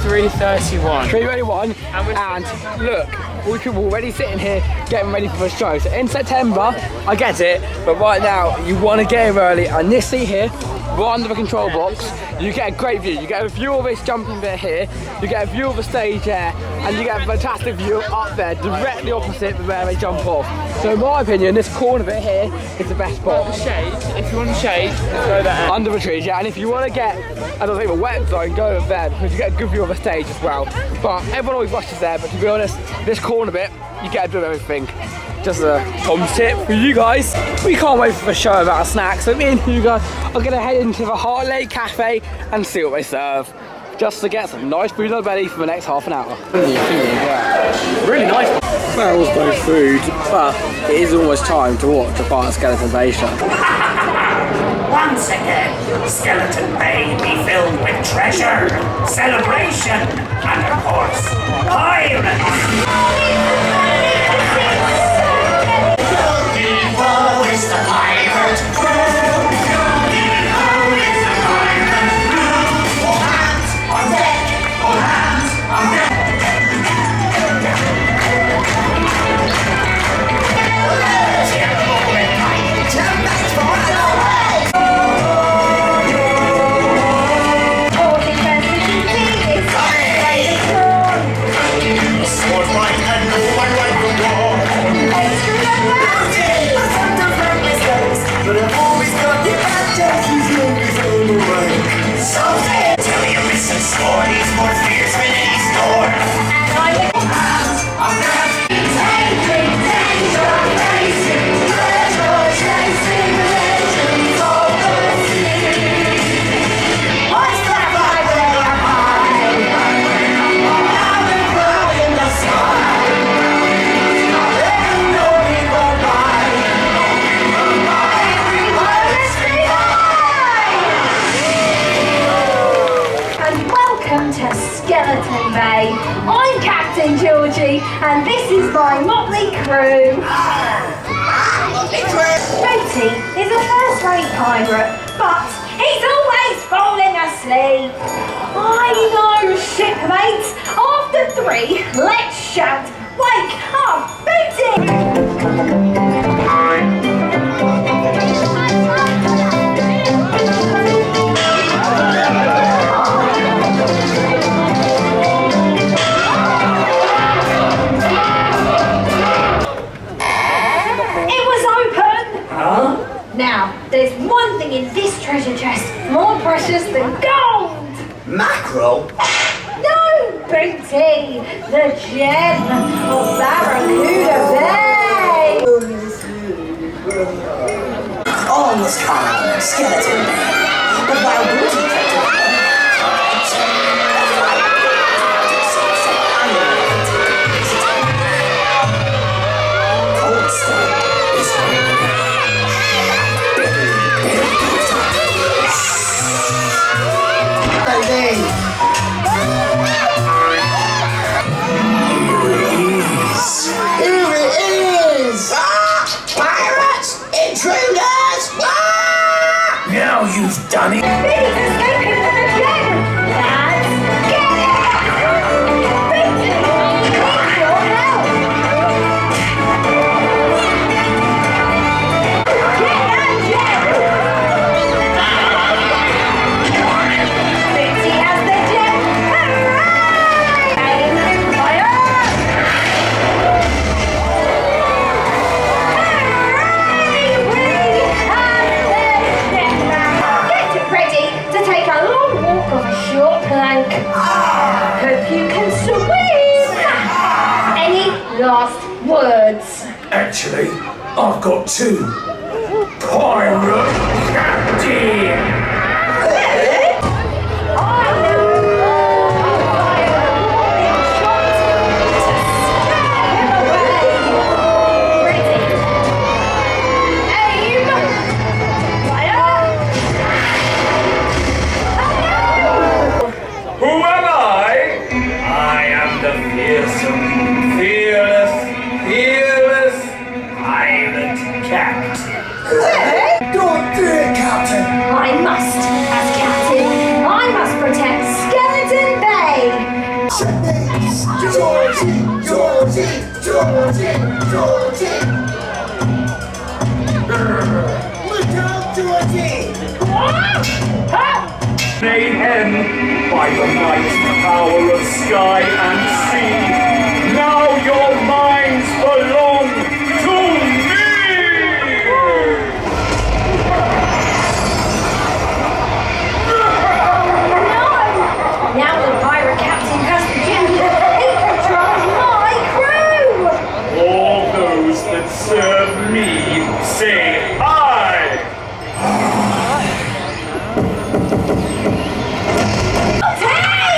3:31. 3:31, and look, we're already sitting here getting ready for the show. So in September, I get it, but right now you want to get here early. And this seat here, right under the control box, you get a great view. You get a view of this jumping bit here, you get a view of the stage there, and you get a fantastic view up there, directly opposite where they jump off. So in my opinion, this corner bit here is the best spot. Shade, if you want shade, go there. Under the trees, yeah, and if you want to get, I don't think, a wet zone, go over there, because you get a good view of the stage as well. But everyone always rushes there, but to be honest, this corner bit, you get a bit of everything. Just a Tom's tip for you guys. We can't wait for the show about snacks, so me and Hugo are going to head into the Heart Lake Cafe and see what they serve. just to get some nice food on the belly for the next half an hour. Really nice. Smells no food, but it is almost time to watch a part of Skeleton Bay show. Once again, Skeleton Bay be filled with treasure, celebration, and of course, pirates! Vivo is the pirate crew! Vivo is the pirate crew! All hands on deck! All hands on deck! But I've always got the bad days, he's always on the way. So tell you listen, score, he's more fierce than any store. And I think hands on deck. Taking danger, racing, treasure chasing, legends of the sea. What's that like way up high? Now the cloud in the sky. Let the glory go by. Welcome to Skeleton Bay. I'm Captain Georgie, and this is my motley crew. Booty is a first-rate pirate, but he's always falling asleep. I know, shipmates. After 3, let's shout, wake up, Booty! Now, there's one thing in this treasure chest more precious than gold! Mackerel? No, Booty! The gem of Barracuda Bay! On was calm, Skeleton Bay. But while Booty kept it Coastin is hungry. Here it is! Ah! Pirates! Intruders! Ah! Now you've done it! Beatty's escaping from the gem! Lads, get it! Beatty, need your help! Get that gem! Beatty has the gem! Hooray! Aim, fire! Get ready to take a long walk on a short plank. Hope you can swim. Any last words? Actually, I've got 2. Pirate Captain! Who am I? I am the fearsome, fearless pirate captain. Don't do it, Captain. I must, as captain, I must protect Skeleton Bay. Georgie. Look out, Georgie. Mayhem by the might power of sky and sea. Now your minds belong to me! No! Now the pirate captain has the gem. He controls my crew! All those that serve me say aye! Hey!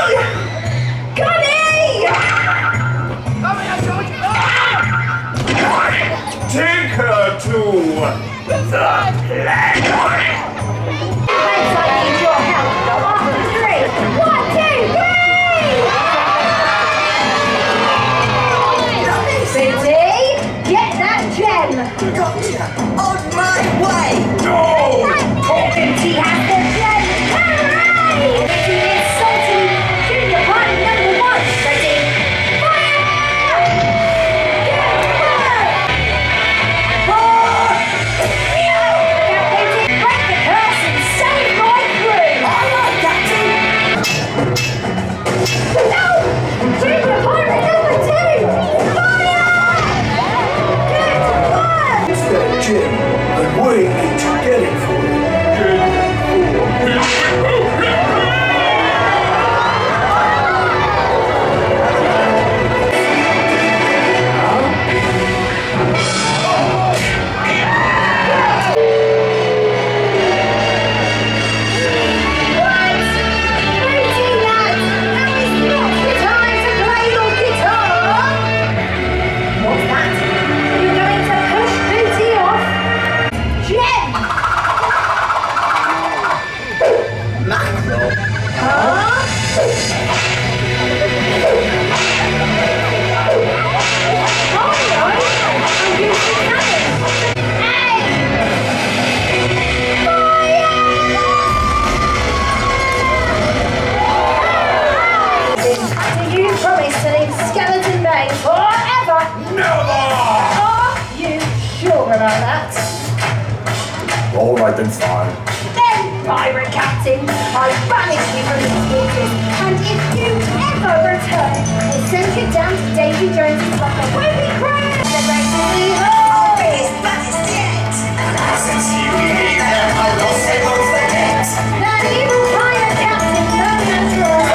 Captain's fine. Then, Pirate Captain, I banish you from these waters, and if you ever return, I'll send you down to Davy Jones's like a wavy crane. The race will be Our biggest bat is dead. And since you leave them, I'll go say what's the net. that evil Pirate Captain, known as yours.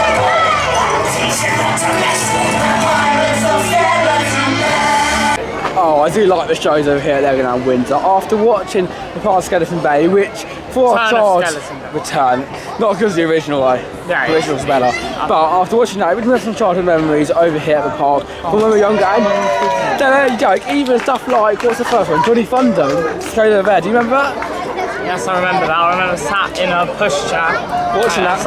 Teach him not to mess with the pirates of Skeleton Bay. Oh, I do like the shows over here at Legoland Windsor. After watching the part of Skeleton Bay, which for a child return, not because the original though, Yeah, the original's better. But after watching that, we have some childhood memories over here at the park from when we were younger. And don't you joke, even stuff like, what's the first one? Johnny Thunder, Straight Over There. Do you remember that? Yes, I remember that. I remember sat in a pushchair Watching that.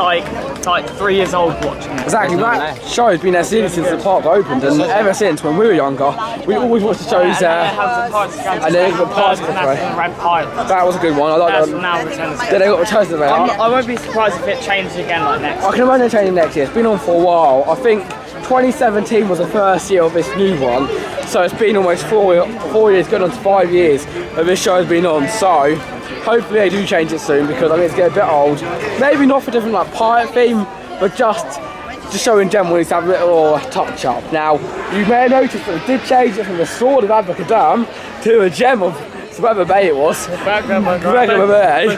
It's like 3 years old watching it. Exactly, that show's been there since the park opened, and ever since when we were younger, we always watched the shows there. And then they got Pirates of the Bay. Red Pirate. That was a good one. I like That's that. now returns. Then they got Returns of the Bay. I won't be surprised if it changes again like next. I can imagine it changing next year. It's been on for a while. I think 2017 was the first year of this new one, so it's been almost 4 years, going on to 5 years that this show has been on. So hopefully they do change it soon, because I think it's getting a bit old. Maybe not for different like pirate theme, but just show in general needs to have a little touch up. Now you may have noticed that they did change it from the Sword of Abracadabra to a gem of whatever bay it was. Regular bay.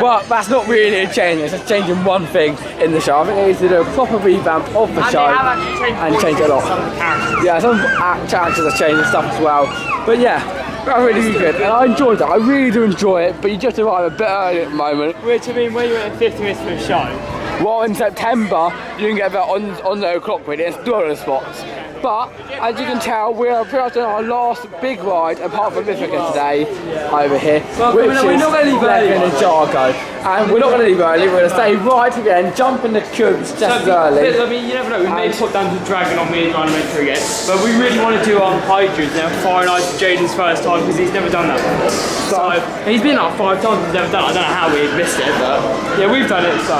But that's not really a change, it's just changing one thing in the show. I think they need to do a proper revamp of the show and change it a lot. Yeah, some characters are changing stuff as well. But yeah, that was really good, and I enjoyed that. I really do enjoy it, but you just arrive a bit early at the moment. Which, I mean, when you're at 50 minutes for a show, Well, in September, you can get about on the clock really, it's dual spots. But, as you can tell, we're pretty much on our last big ride, apart from Mythica today, over here, which is Legoland and Jargo. And we're not going to leave early, we're going to stay right again, jump in the cubes just as early. I mean, you never know, we may put down to Dragon on me and Ryan Adventure again, but we really want to do Hydras now, Fire Night for Jayden's first time, because he's never done that before. So, he's been up 5 times, he's never done it. I don't know how we missed it, but yeah, we've done it, so,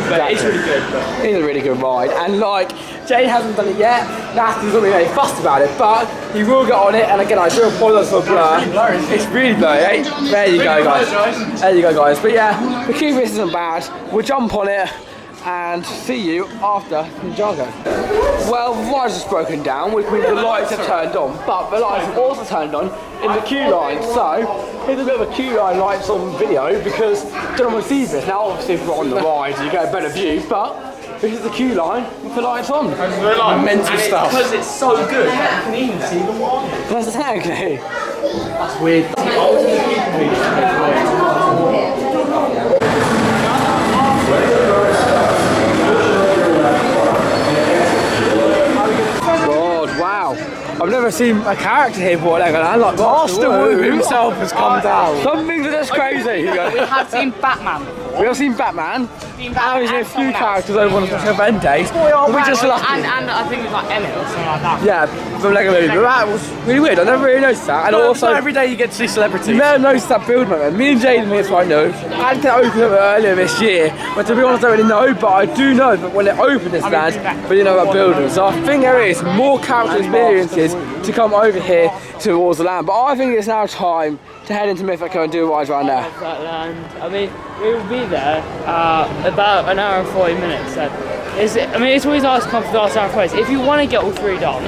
but it's really good. But. It's a really good ride, and like, Jay hasn't done it yet, Nasty's not really fussed about it, but he will get on it, and again, I do apologise for blur. It's really blurry, eh? There you go, guys. There you go, guys. But yeah, the Cubis isn't bad. We'll jump on it and see you after Ninjago. Well, the ride's just broken down, which means the lights have turned on, but the lights have also turned on in the queue line. So, here's a bit of a queue line lights on video, because I don't want to see this. Now, obviously, if we're on the ride, you get a better view, but this is the queue line with the lights on. Mental stuff. Because it's so good, you can even see the wire. That's exactly. That's weird. God, wow. I've never seen a character here before like that. Like Master Wu himself has come down. Some things are just crazy. We have seen Batman. We have seen Batman. Batman We've seen a and few someone else. characters over on the event days. We're just lucky. And I think it was like Emmett or something like that. Yeah, from Lego Movie. But that was really weird. I never really noticed that. And also, not every day you get to see celebrities. you may have noticed that build moment. Me and Jayden here quite know. I had to open it earlier this year, but to be honest, I don't really know. But I do know that when it opened this land, we didn't know about building. So I think there is more character experiences to come over here towards the land. But I think it's now time to head into Mythica and do rides around there. That land. I mean, we will be there about an hour and 40 minutes. So it's always nice to come for the last hour and 40 minutes. If you want to get all 3 done,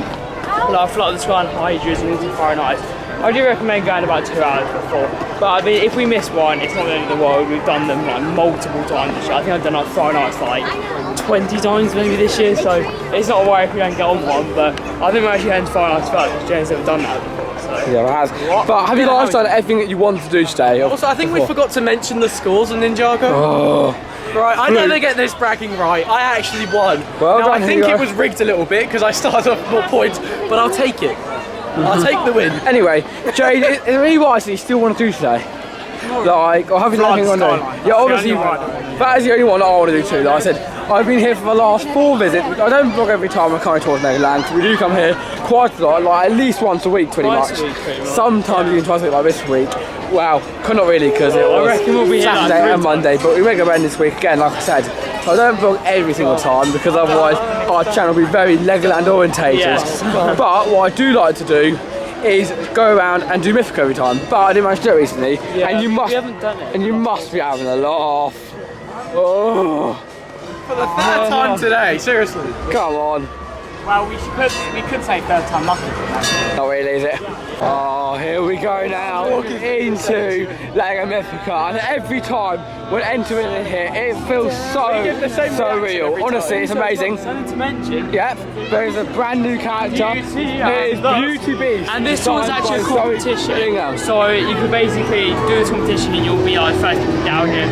like Flight of the Sky and Hydras and Winter Fire Nights, I do recommend going about 2 hours before. But I mean, if we miss one, it's not the end of the world. We've done them like multiple times this year. I think I've done like Fire Nights for like 20 times maybe this year, so it's not a worry if we don't get on one. But I think we're actually heading to Fire Nights first, because James never done that before. So. Yeah, it has. But have you guys done everything that you wanted to do today? Also, I think we forgot to mention the scores on Ninjago. Oh. Right, I never get this bragging right. I actually won. Well now, done, I think Hugo. it was rigged a little bit because I started off with more points, but I'll take it. I'll take the win. Anyway, Jade, is there any rides that you still want to do today? Like, or have you done anything on there? Yeah, obviously, that is the only one that I want to do too. Like I said, I've been here for the last 4 visits. I don't vlog every time I'm coming towards Legoland. We do come here quite a lot, like at least once a week, pretty much. Sometimes even twice a week, like this week. Wow, not really, because it was we'll be Saturday and Monday, but we make a bend this week again, like I said. So I don't vlog every single time, because otherwise our channel will be very Legoland orientated. Yes. But what I do like to do is go around and do Mythica every time. But I didn't manage to do it recently, Yeah, and you must, we haven't done it. and you must be having a laugh. Oh, For the third time today, seriously. come on. Well, we could say third time lucky. Not really, is it? Oh, here we go now into Lego Mythica, and every time we're entering in here, it feels so real. Honestly, it's amazing. Something to mention. Yep, there's a brand new character. It is Beauty Beast. And this was actually a designed by competition, Zoe Bingham. so you could basically do this competition and you'll be like first people down here.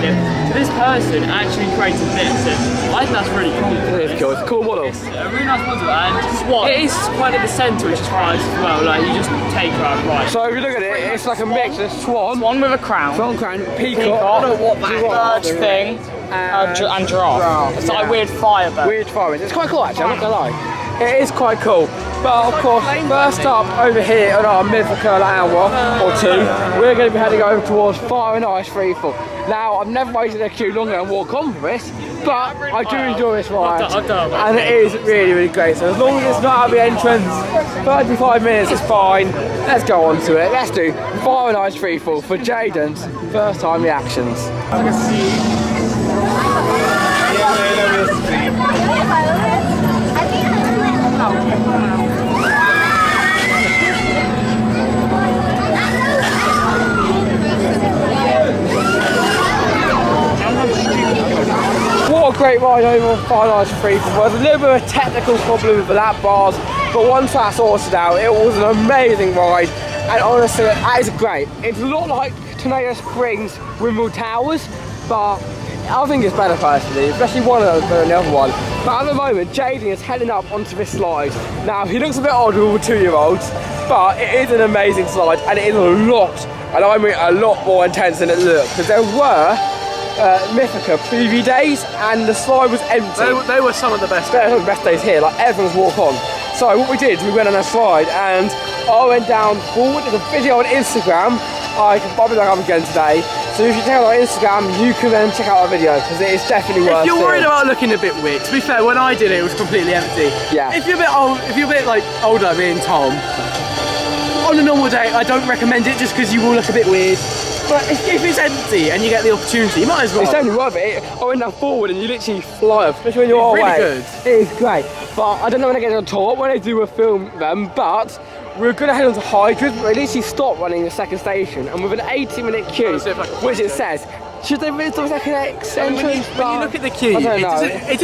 So this person actually created this, and I think that's really cool. It is cool. It's a cool model. It's a really nice model, and it is quite at the centre, which is quite nice as well. Like you just take her out right. So if you look at it, it's like a mix of swan, One with a crown, crown, peacock, I don't know what that bird thing, and giraffe. It's like a weird firebird. weird forest. It's quite cool actually, I'm not gonna lie. It is quite cool. But of course, first up over here on our Mythica hour or two, we're going to be heading over towards Fire and Ice Freefall. Now, I've never waited in a queue longer and walk on for this, but I do enjoy this ride, I've done it. and it is really great. So as long as it's not at the entrance, 35 minutes is fine. Let's go on to it. Let's do Fire and Ice Freefall for Jayden's first time reactions. What a great ride over on Fire and Ice Freefall. There was a little bit of a technical problem with the lap bars, but once that's sorted out, it was an amazing ride. And honestly, that is great. It's a lot like Tornado Springs Windmill Towers, but I think it's better personally, especially one of those better than the other one. But at the moment, Jayden is heading up onto this slide. Now, he looks a bit odd with all 2-year-olds, but it is an amazing slide, and it is a lot, and I mean a lot more intense than it looked, because there were Mythica preview days, and the slide was empty. They were some of the best. They're some of the best days here, like everyone's walk on. So what we did, we went on a slide, and I went down forward. There's a video on Instagram. I can probably look up again today. So if you check out our Instagram, you can then check out our video, because it is definitely worth it. If you're worried about looking a bit weird, to be fair, when I did it, it was completely empty. Yeah. If you're a bit old, if you're a bit like older, me and Tom, on a normal day, I don't recommend it just because you will look a bit weird. But if it's empty and you get the opportunity, you might as well. It's definitely worth it. I went down forward and you literally fly up, especially when you're all It's really way. good. It is great. But I don't know when I get on tour, when I do a film them, but we're going to head on to Hydras. We literally stopped running the second station, and with an 80-minute queue, which it says, should they really do like an X entrance? When you look at the queue, I don't know. it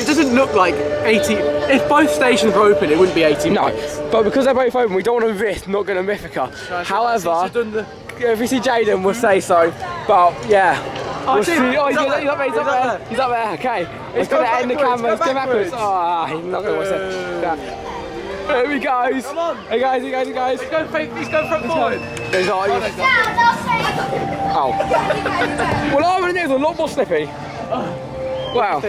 doesn't look like 80. If both stations were open, it wouldn't be 80 No, minutes. but because they're both open, we don't want to risk not going to Mythica. However, if we see Jayden, we'll say so. But yeah, we'll see. Oh, he's up there. He's up there. Okay, he's going to end the camera. Let's go backwards. Oh, he's not going to watch it. Yeah. Here he goes. Come on. Hey guys. He's going front forward. He's like, oh. Well, I reckon it was a lot more slippy. Wow.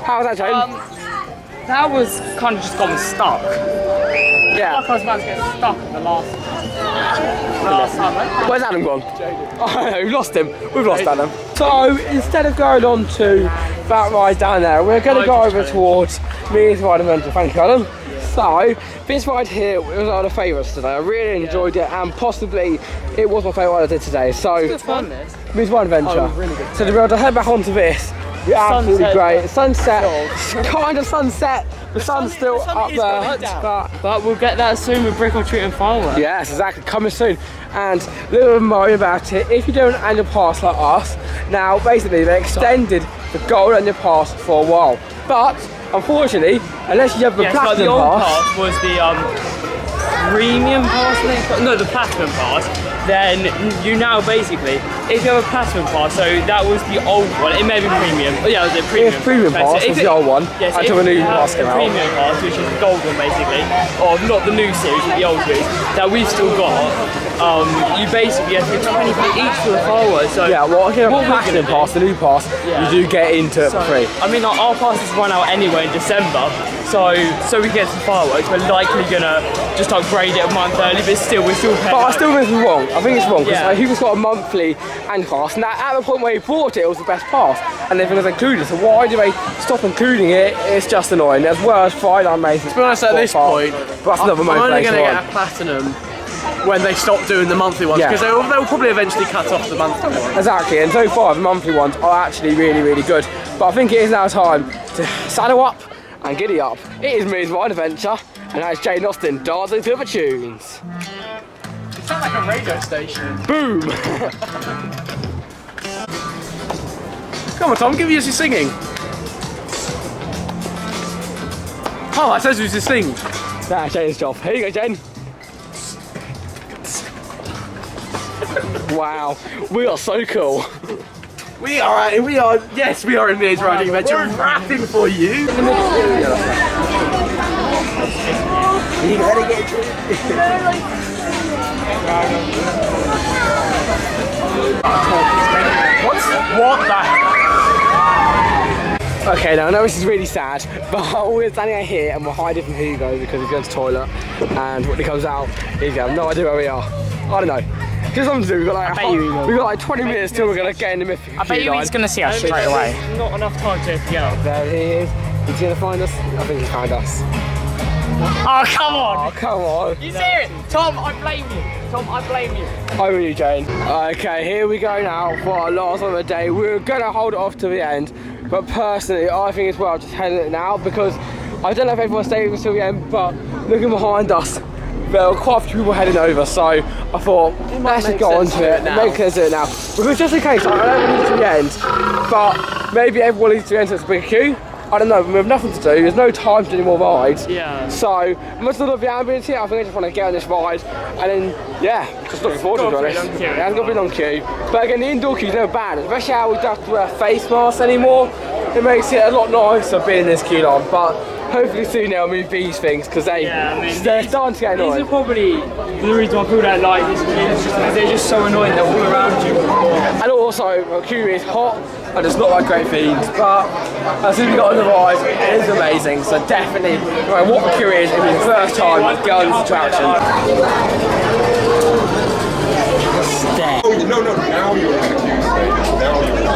How was that, Jayden? That was kind of just got me stuck. Yeah. Like I was about to get stuck at the last time, right? Where's Adam gone? Oh, we've lost him. We've lost Adam. So instead of going on to that ride down there, we're going to go over towards Me's Ride Adventure. Thank you, Callum. So this ride here was one of the favourites today. I really enjoyed it, and possibly it was my favourite ride I did today. So Me's Ride Adventure. Oh, really good. So to be able to head back onto this, you're absolutely Sunset. great. Sunset, kind of sunset. The sun's still up there, But we'll get that soon with Brick or Treat and Fireworks. yes, exactly, coming soon. And a little more about it, if you do an annual pass like us, now basically they extended the gold annual pass for a while. But unfortunately, unless you have the Yes, but the platinum old pass, pass was the premium pass, I think. No, the platinum pass. Then you now basically, if you have a platinum pass, so that was the old one. It may be premium. Oh yeah, it was the premium. if premium So pass if was it- the old one, Yes, until if the new you have pass came the out. premium pass, which is the gold one basically, or not the new series, but the old series that we've still got. You basically have to pay 20 for each for the fireworks. So Yeah, well, if you have a what we're platinum gonna do- pass, the new pass, Yeah. you do get into it for free. I mean, like, our passes run out anyway in December, so we get some fireworks. We're likely gonna just upgrade it a month early, but still, we're still paying. But I still think it's wrong. I think it's wrong because Yeah. Hugo's got a monthly and pass, and at the point where he bought it, it was the best pass, and everything was included. So why do they stop including it? It's just annoying. As well as Friday Night Amazing. To be honest, at this point, but that's another I'm only motivation. going to ride. get a platinum when they stop doing the monthly ones, Yeah. because they'll probably eventually cut off the monthly ones. Exactly, and so far the monthly ones are actually really good. But I think it is now time to saddle up and giddy up. It is Me's Ride Adventure, and that's Jayden Austin dancing to the tunes. It sounds like a radio station. Boom! Come on, Tom, give us your singing. Oh, it says we should sing. That's Jaden's job. Here you go, Jaden. Wow, we are so cool. We are, yes, we are in Me's Riding Adventure, rapping for you. You gotta get What the heck? Okay, now I know this is really sad, but we're standing out here and we're hiding from Hugo because he's going to the toilet, and when he comes out, he's got no idea where we are. I don't know. Just something to do. We've got like 20 minutes till we're going to get in the mythic. I bet you he's going to see us straight away. Not enough time to get up. There he is. He's going to find us. I think he found us. Oh, come on! Oh, come on. You serious? Tom, I blame you. Tom, I blame you. Over you, Jane. Okay, here we go now for our last one of the day. We're going to hold it off to the end, but personally, I think it's well just heading it now, because I don't know if everyone stays till the end, but looking behind us, there are quite a few people heading over, so I thought, let's just go on to it. It makes sense to do it now. Because just in case, I don't know if it needs to the end, but maybe everyone needs to enter this big queue. I don't know, we have nothing to do, there's no time to do any more rides. Yeah. So, much love the ambience here, I think I just want to get on this ride, and then, yeah, just looking forward to it, honest. It hasn't got to be a long queue. But again, the indoor queue's never bad, especially how we don't have to wear face masks anymore. It makes it a lot nicer being in this queue line, but hopefully soon they'll move these things, because they're starting to get annoying. These are probably the reason why people don't like these queues, because they're just so annoying, they're all around you. And also, the queue is hot, and it's not like great themes, but as soon as we got on the ride, it is amazing. So definitely, no matter what the queue is, it'll be the first time you go on this attraction. No, now you're in the queue stage. Now you're in the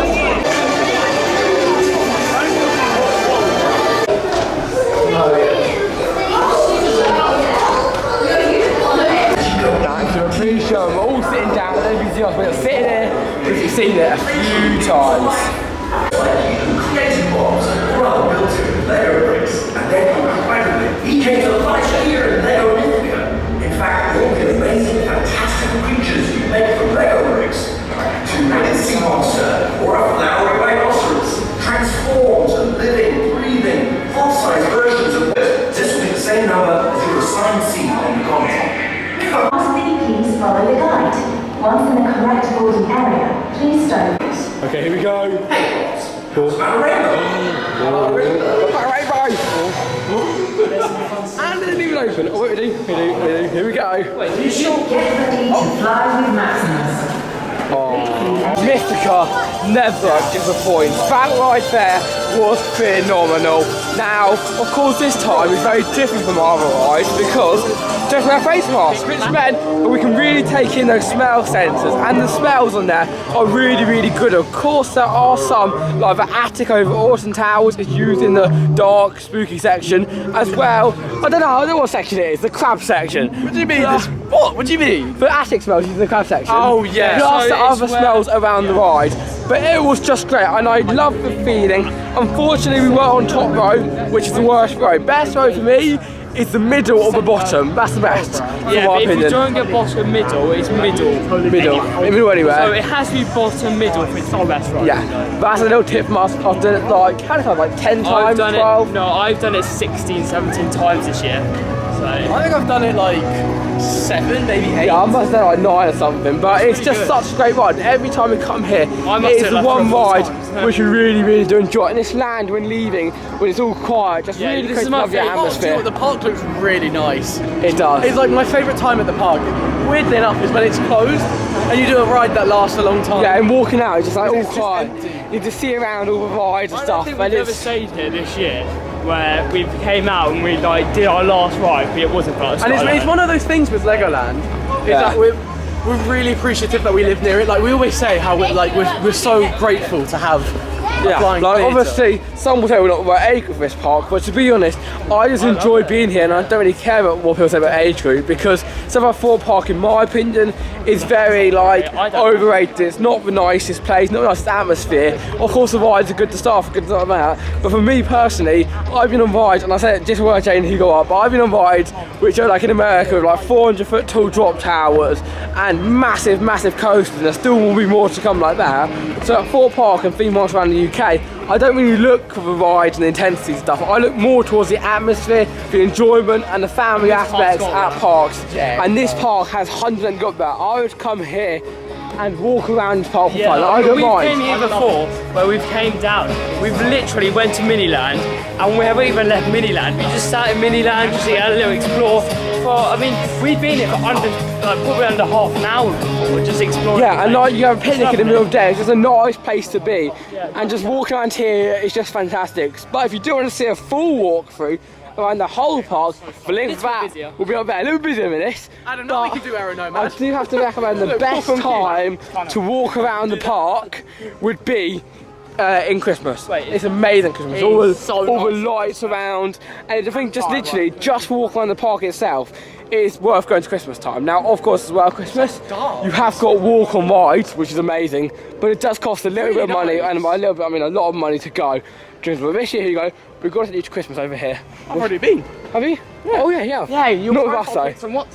Back to a pre-show, we're all sitting down, I don't know if you see us, we're sitting there because we've seen it a few times. Creative balls were built in Lego bricks, and then incredibly, he came to life here in Lego Olympia. In fact, all the amazing, fantastic creatures you make from Lego bricks, to a sea monster or a flowering rhinoceros, transformed to living, breathing, full-size versions of this will be the same number as your assigned seat on the console. Please follow the guide. Once in the correct boarding area, please stop. Okay, here we go. Cool. About a rainbow. And it didn't even open. Oh, wait, we do. Here we go. You should get ready to fly with Maximus. Mythica never disappoints. That ride there was phenomenal. Now, of course, this time is very different from our other rides because just wear face masks, which meant that we can really take in those smell sensors, and the smells on there are really good. Of course, there are some, like the attic over Orson Towers is used in the dark, spooky section as well. I don't know what section it is, the crab section. What do you mean? What? What do you mean? The attic smells is in the crab section. Oh, yeah. Plus So the other it's where- smells around the ride. But it was just great, and I love the feeling. Unfortunately, we weren't on top row, which is the worst row. Best row for me is the middle or the bottom. That's the best, Yeah, from but my if you opinion. don't get bottom middle, it's middle. Middle anywhere. So it has to be bottom middle if it's our best ride. Yeah, that's a little tip from us. I've done it like, how many times? Like 10 I've times, done 12? it. No, I've done it 16, 17 times this year. So I think I've done it like 7, maybe 8. Yeah, I must have done like 9 or something, but it's just good. such a great ride. Every time we come here, I must it's have the like one 3 or 4 ride times. which we really do enjoy. And this land when leaving, when it's all quiet, just Yeah, really this creates is a my lovely favourite- atmosphere. The park looks really nice. It does. It's like my favourite time at the park, weirdly enough, is when it's closed and you do a ride that lasts a long time. Yeah, and walking out, it's just like all It's just quiet. empty. You just see around all the rides and I don't stuff, think and we've ever it's stayed here this year where we came out and we like did our last ride, but it wasn't first. And it's one of those things with Legoland, is Yeah. that we're really appreciative that we live near it. Like we always say how we're so grateful to have Yeah, flying like theatre. obviously some will say we're not about age group for this park, but to be honest, I just enjoy being here and I don't really care about what people say about age group because Summer Thought Park in my opinion is very like overrated. It's not the nicest place, not the nicest atmosphere. Of course the rides are good to start, good stuff like that, but for me personally, I've been on rides, and I say it just where Jayden and Hugo up, but I've been on rides which are like in America with like 400-foot tall drop towers and massive coasters, and there still will be more to come like that. So at Thought Park and theme parks around the UK, I don't really look for the rides and the intensity and stuff. I look more towards the atmosphere, the enjoyment and the family aspects at parks. And this park has 100% got that. I would come here and walk around this park for fun. I don't mind. We've came here before where we've came down. We've literally went to Miniland and we haven't even left Miniland. We just sat in Miniland, just had a little explore. I mean, we've been here for probably under half an hour before, just exploring. Yeah, and like you have a picnic in the middle of the day, it's just a nice place to be. And just walking around here is just fantastic. But if you do want to see a full walkthrough around the whole park, the link for that will be up there. A little busier than this. I don't know, we can do Aero Nomad. I do have to recommend the best time to walk around the park would be in Christmas. It's amazing Christmas. All the lights around, and I think just literally just walk around the park itself is worth going to Christmas time. Now, of course, as well, Christmas, you have got walk on rides, which is amazing, but it does cost a little bit of money, and a lot of money to go. But this year, here you go, we've got to take you to Christmas over here. I've already been. Have you? Yeah. Oh yeah, yeah. Yeah, you're not with us though.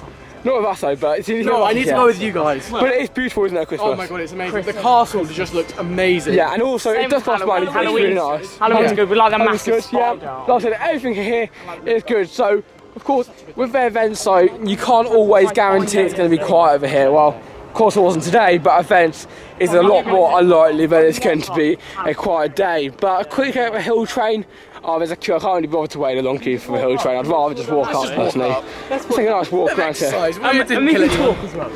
Not with us though, but it's in No, I need to go with you guys. But it is beautiful, isn't it, Christmas? Oh my god, it's amazing. The castle just looked amazing. Yeah, and also it does cost money, but it's really nice. Halloween's good. We like that massive yeah. Like I said, everything here is good. So, of course, with their events, so you can't always guarantee it's going to be quiet over here. Well, of course it wasn't today, but events is a lot more unlikely that it's going to be a quiet day. But a quick over a hill train. Oh, there's a queue. I can't really bother to wait a long queue for a hill train. I'd rather just walk up personally. Let's take a nice walk around here. And we can talk as well.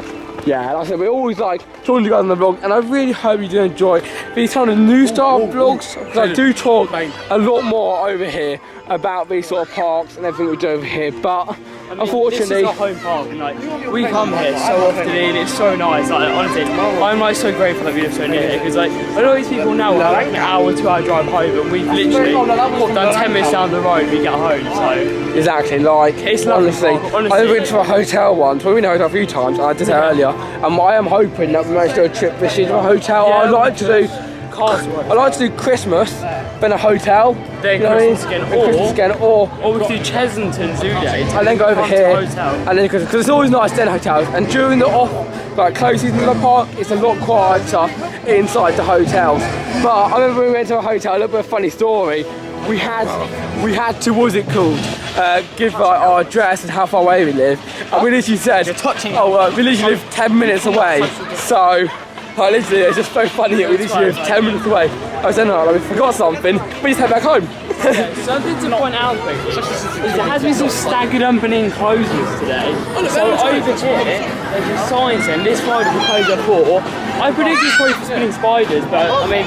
Yeah, like I said, we always like talking to you guys on the vlog, and I really hope you do enjoy these kind of new style vlogs, because I do talk a lot more over here about these sort of parks and everything we do over here, but unfortunately... This is our home park, and like, we come here so often and it's so nice. Like, honestly, I'm like so grateful that we live so near here, because like, a lot of these people now are like an hour, 2 hour drive home, and we've literally done 10 minutes down the road, we get home, so... Exactly, like, it's honestly, I went to a hotel once, well, we went to a hotel a few times, I did that earlier, and I am hoping that we manage to do a trip this year to a hotel. I'd like to do Christmas, then a hotel, then Christmas again, or we could do Chesington Zoo Day, and then go over here, and then because it's always nice then hotels, and during the close season of the park, it's a lot quieter inside the hotels. But I remember we went to a hotel, a little bit of a funny story. We had to, what was it called? Give our address and how far away we live. And we literally said, we literally live 10 minutes away. So, literally, it's just so funny that we literally live 10 minutes away. I was saying, we forgot something, we just head back home. Something to point out quickly is there has been some staggered opening closures today. So over here, there's a sign saying this Friday will close at 4. I predict it's probably for spinning spiders, but I mean,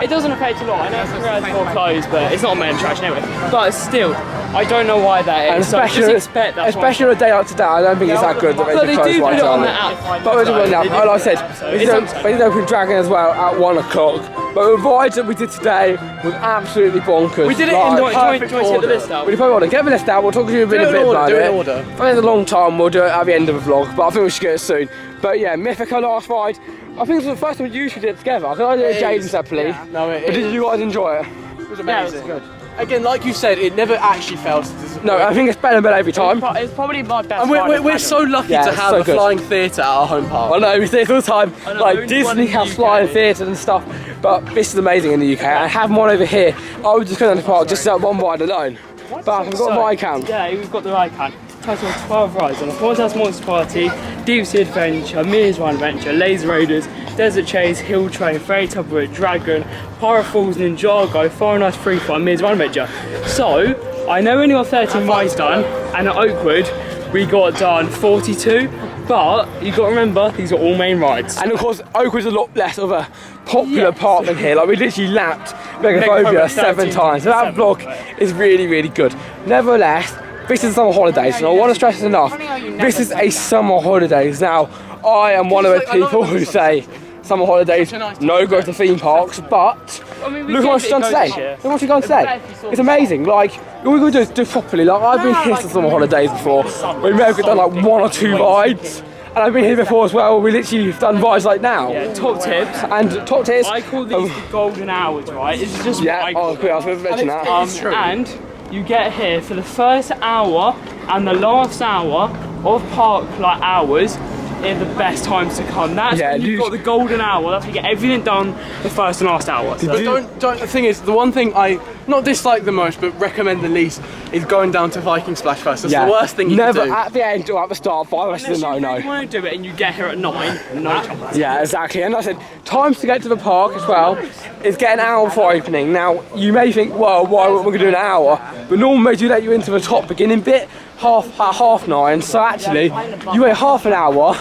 it doesn't affect a lot. I know it's more closed, but it's not a main attraction anyway. But still, I don't know why that is. So just expect that. Especially on a day like today, I don't think it's that good that they do close put it on the app. app. But we're doing it now. Like I said, we did Open Dragon as well at 1 o'clock. But the rides that we did today was absolutely bonkers. We did it in joint get the list out. We probably want to get the list out. We'll talk to you a bit about it. I think it's a long time. We'll do it at the end of the vlog, but I think we should get it soon. But yeah, Mythica last ride. I think it was the first time we usually did it together. I did it Jayden separately. Yeah. No, but did you guys enjoy it? It was amazing. Yeah, it was good. Again, like you said, it never actually fails to disappoint. No, I think it's better and better every time. It's probably my best. And we're so lucky to have a flying theatre at our home park. I know, we say it all the time. Like Disney has flying theatres and stuff, but this is amazing in the UK. I have one over here. I would just go down the park just to have one ride alone. But I've got my account. Yeah, we've got the right account. Total of 12 rides on a Haunted House Monster Party, Deep Sea Adventure, Mears Run Adventure, Laser Raiders, Desert Chase, Hill Train, Fairy Tale Dragon, Horror Falls, Ninjago, Foreign Ice Freefall and Mears Run Adventure. So, I know we only got 13 rides done, and at Oakwood we got done 42, but you got to remember, these are all main rides. And of course, Oakwood's a lot less of a popular park than here. Like, we literally lapped Megaphobia 7 times, so that vlog is really, really good. Nevertheless, this is summer holidays, and I want to stress this enough. This is a summer holidays. Now, I am one of those people who say summer holidays, no go to theme parks, but look what we've done today. Look what we've done today. It's amazing. Like, all we gotta do properly. Like, I've been here for summer holidays before. We may have done like 1 or 2 rides. And I've been here before as well. We literally have done rides like now. Yeah, top tips. And top tips. I call these the golden hours, right? This is just Yeah, what I call I was going to mention that. And you get here for the first hour and the last hour of park like hours are the best times to come. That's when you've got the golden hour. That's when you get everything done the first and last hour. So. But the thing is, the one thing I not dislike the most, but recommend the least, is going down to Viking Splash first. That's the worst thing you can do. Never at the end or at the start. Unless you really want to do it and you get here at 9, no chance. Yeah, exactly. And like I said, times to get to the park as well is get an hour before opening. Now, you may think, well, why are we going to do an hour? But normally they do let you into the top beginning bit at half 9. So actually, you wait half an hour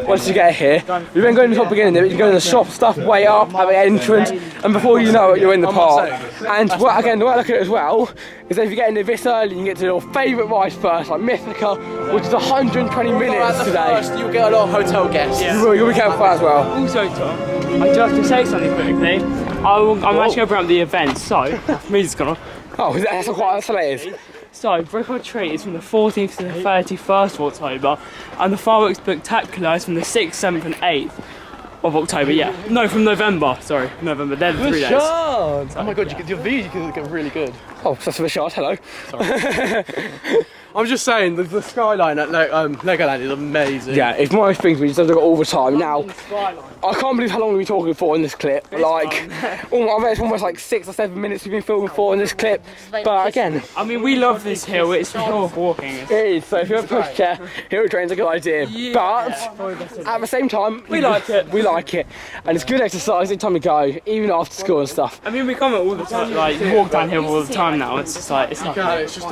once you get here. You then go in the top beginning bit, you go to the shop stuff way up at the entrance, and before you know it, you're in the park. And again, the way I look at it as well is that if you get in there this early, you can get to your favourite ride first, like Mythica, which is 120 minutes today. First, you'll get a lot of hotel guests. Yeah. You'll be careful as well. Also, Tom, I do have to say something quickly. I'm actually going to bring up the event, so music's gone off. Oh, that's quite what it is. So, Brick or Treat is from the 14th to the 31st of October, and the Fireworks Spectacular is from the 6th, 7th and 8th of October, yeah. No, from November, sorry, November, they're the 3 days. Oh my god, your views you can look really good. Oh, that's a shot, hello. Sorry. I'm just saying, the skyline at Legoland is amazing. Yeah, it's one of those things we just look at all the time. Now, I can't believe how long we've been talking for in this clip. Like, it's almost like 6 or 7 minutes we've been filming for in this clip. But again, I mean, we love this hill, it's a hill of walking. it is, so if you're a pushchair, hill train's a good idea. Yeah. But at the same time, We like it. We like it. And it's good exercise every time we go, even after school and stuff. I mean, we come all the time, like, you walk downhill all the time now, it's just like, it's not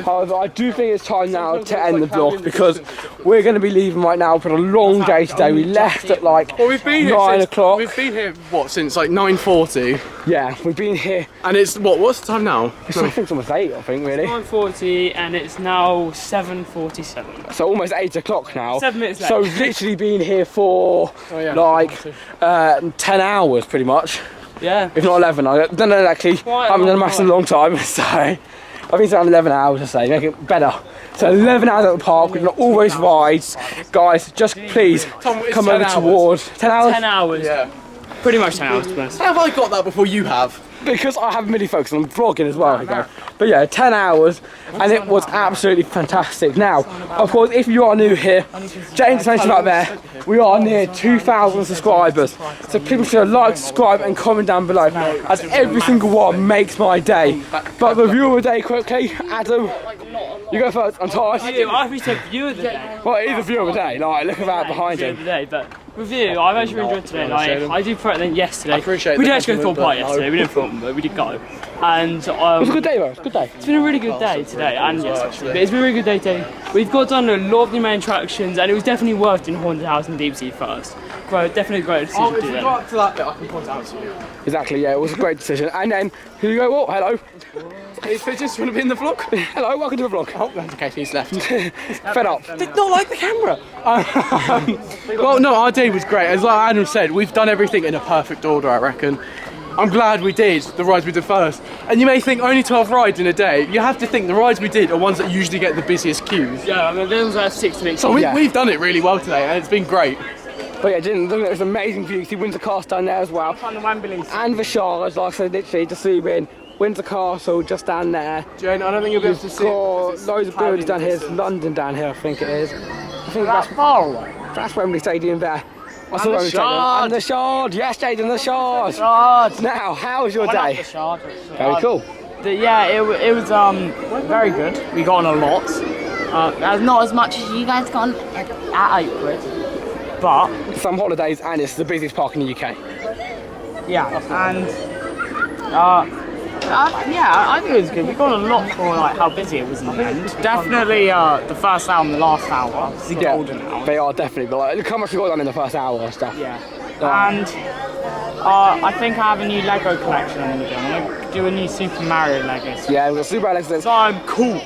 However, I do think it's time now to end the vlog because we're going to be leaving right now for a long day today. We left at like 9 o'clock. We've been here, what, since like 9:40? Yeah, we've been here. And it's, what's the time now? I think it's almost 8, I think, really. 9:40 and it's now 7:47. So almost 8 o'clock now. 7 minutes left. So we've literally been here for 10 hours pretty much. Yeah. If not 11. I don't know actually. I haven't done a massive long time, so I think it's around 11 hours, I say, make it better. So 11 hours at the park, we've got all those rides. Guys, just please come over towards 10 hours? 10 hours. Yeah. Pretty much 10 hours, to be honest. How have I got that before you have? Because I haven't really focused on vlogging as well. But yeah, 10 hours, and it was absolutely fantastic. Now, of course, if you are new here, James mentioned up there, we are near 2,000 subscribers. So people should like, subscribe, and comment down below, as every single one makes my day. But the view of the day quickly, Adam, you go first. I'm tired. I think it's view of the day. Well, it is a view of the day. Like, look at that behind View of him. the day, but with you, I've actually enjoyed today. Like, I did put it then yesterday. I appreciate we the didn't actually go to a compliment, party yesterday. We didn't film, but we did go. And It was a good day, though. It's a good day. it's been a really good day today and yesterday. But it's been a really good day today. We've got done a lot of the main attractions, and it was definitely worth doing Haunted House and Deep Sea first. Definitely a great decision to do that. Up to that bit, I can point it out to you. Exactly, yeah, it was a great decision. And then, here you go, oh, hello. Hey, Fidgets, you want to be in the vlog? Hello, welcome to the vlog. Oh, okay, he's left. Fed up. Did not like the camera. Well, no, our day was great. As like Adam said, we've done everything in a perfect order, I reckon. I'm glad we did the rides we did first. And you may think only 12 rides in a day. You have to think the rides we did are ones that usually get the busiest queues. Yeah, I mean, there was like 6 minutes. So we've done it really well today, and it's been great. But yeah, didn't look at this amazing view. You see Windsor Castle down there as well. On the Wembley. And the Shard, like I said, literally just zoom in. Windsor Castle just down there. Jane, I don't think you'll be able to see Got it. loads of buildings down here. It's London down here, I think it is. I think that's far away. That's Wembley Stadium there. That's And the Wembley Stadium. Shard. And the Shard. Yes, Jayden, the Shard. Shard. Now, how was your day? Very cool. Yeah, it was very good. We got on a lot. Not as much as you guys got on at Oakwood, but Some holidays, and it's the busiest park in the UK. yeah, and I think it was good. We got a lot for like how busy it was in the end. Definitely the first hour and the last hour, the golden hour. They are definitely, but like, look how much we got done in the first hour and stuff. Yeah, and I think I have a new Lego collection I'm gonna do. I'm gonna do a new Super Mario Lego. Yeah, we've got Super Alex. So I'm cool.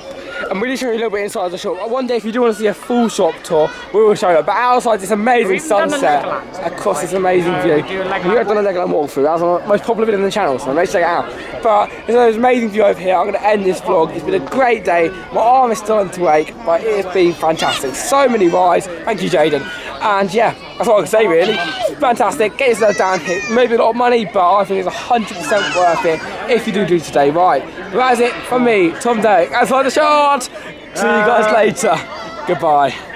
and we'll show you a little bit inside the shop. One day if you do want to see a full shop tour, we will show you. But outside this amazing sunset across this amazing view. We have done a Legoland walkthrough. That was our most popular video on the channel, so let's check it out. But there's an amazing view over here. I'm going to end this vlog. It's been a great day. My arm is starting to ache, but it has been fantastic. So many rides. Thank you, Jayden. And yeah, that's all I can say really. It's fantastic. Get yourself down here. Maybe a lot of money, but I think it's 100% worth it if you do today. Right. That is it from me, Tom Derrick. Outside the shot. See you guys later. Goodbye.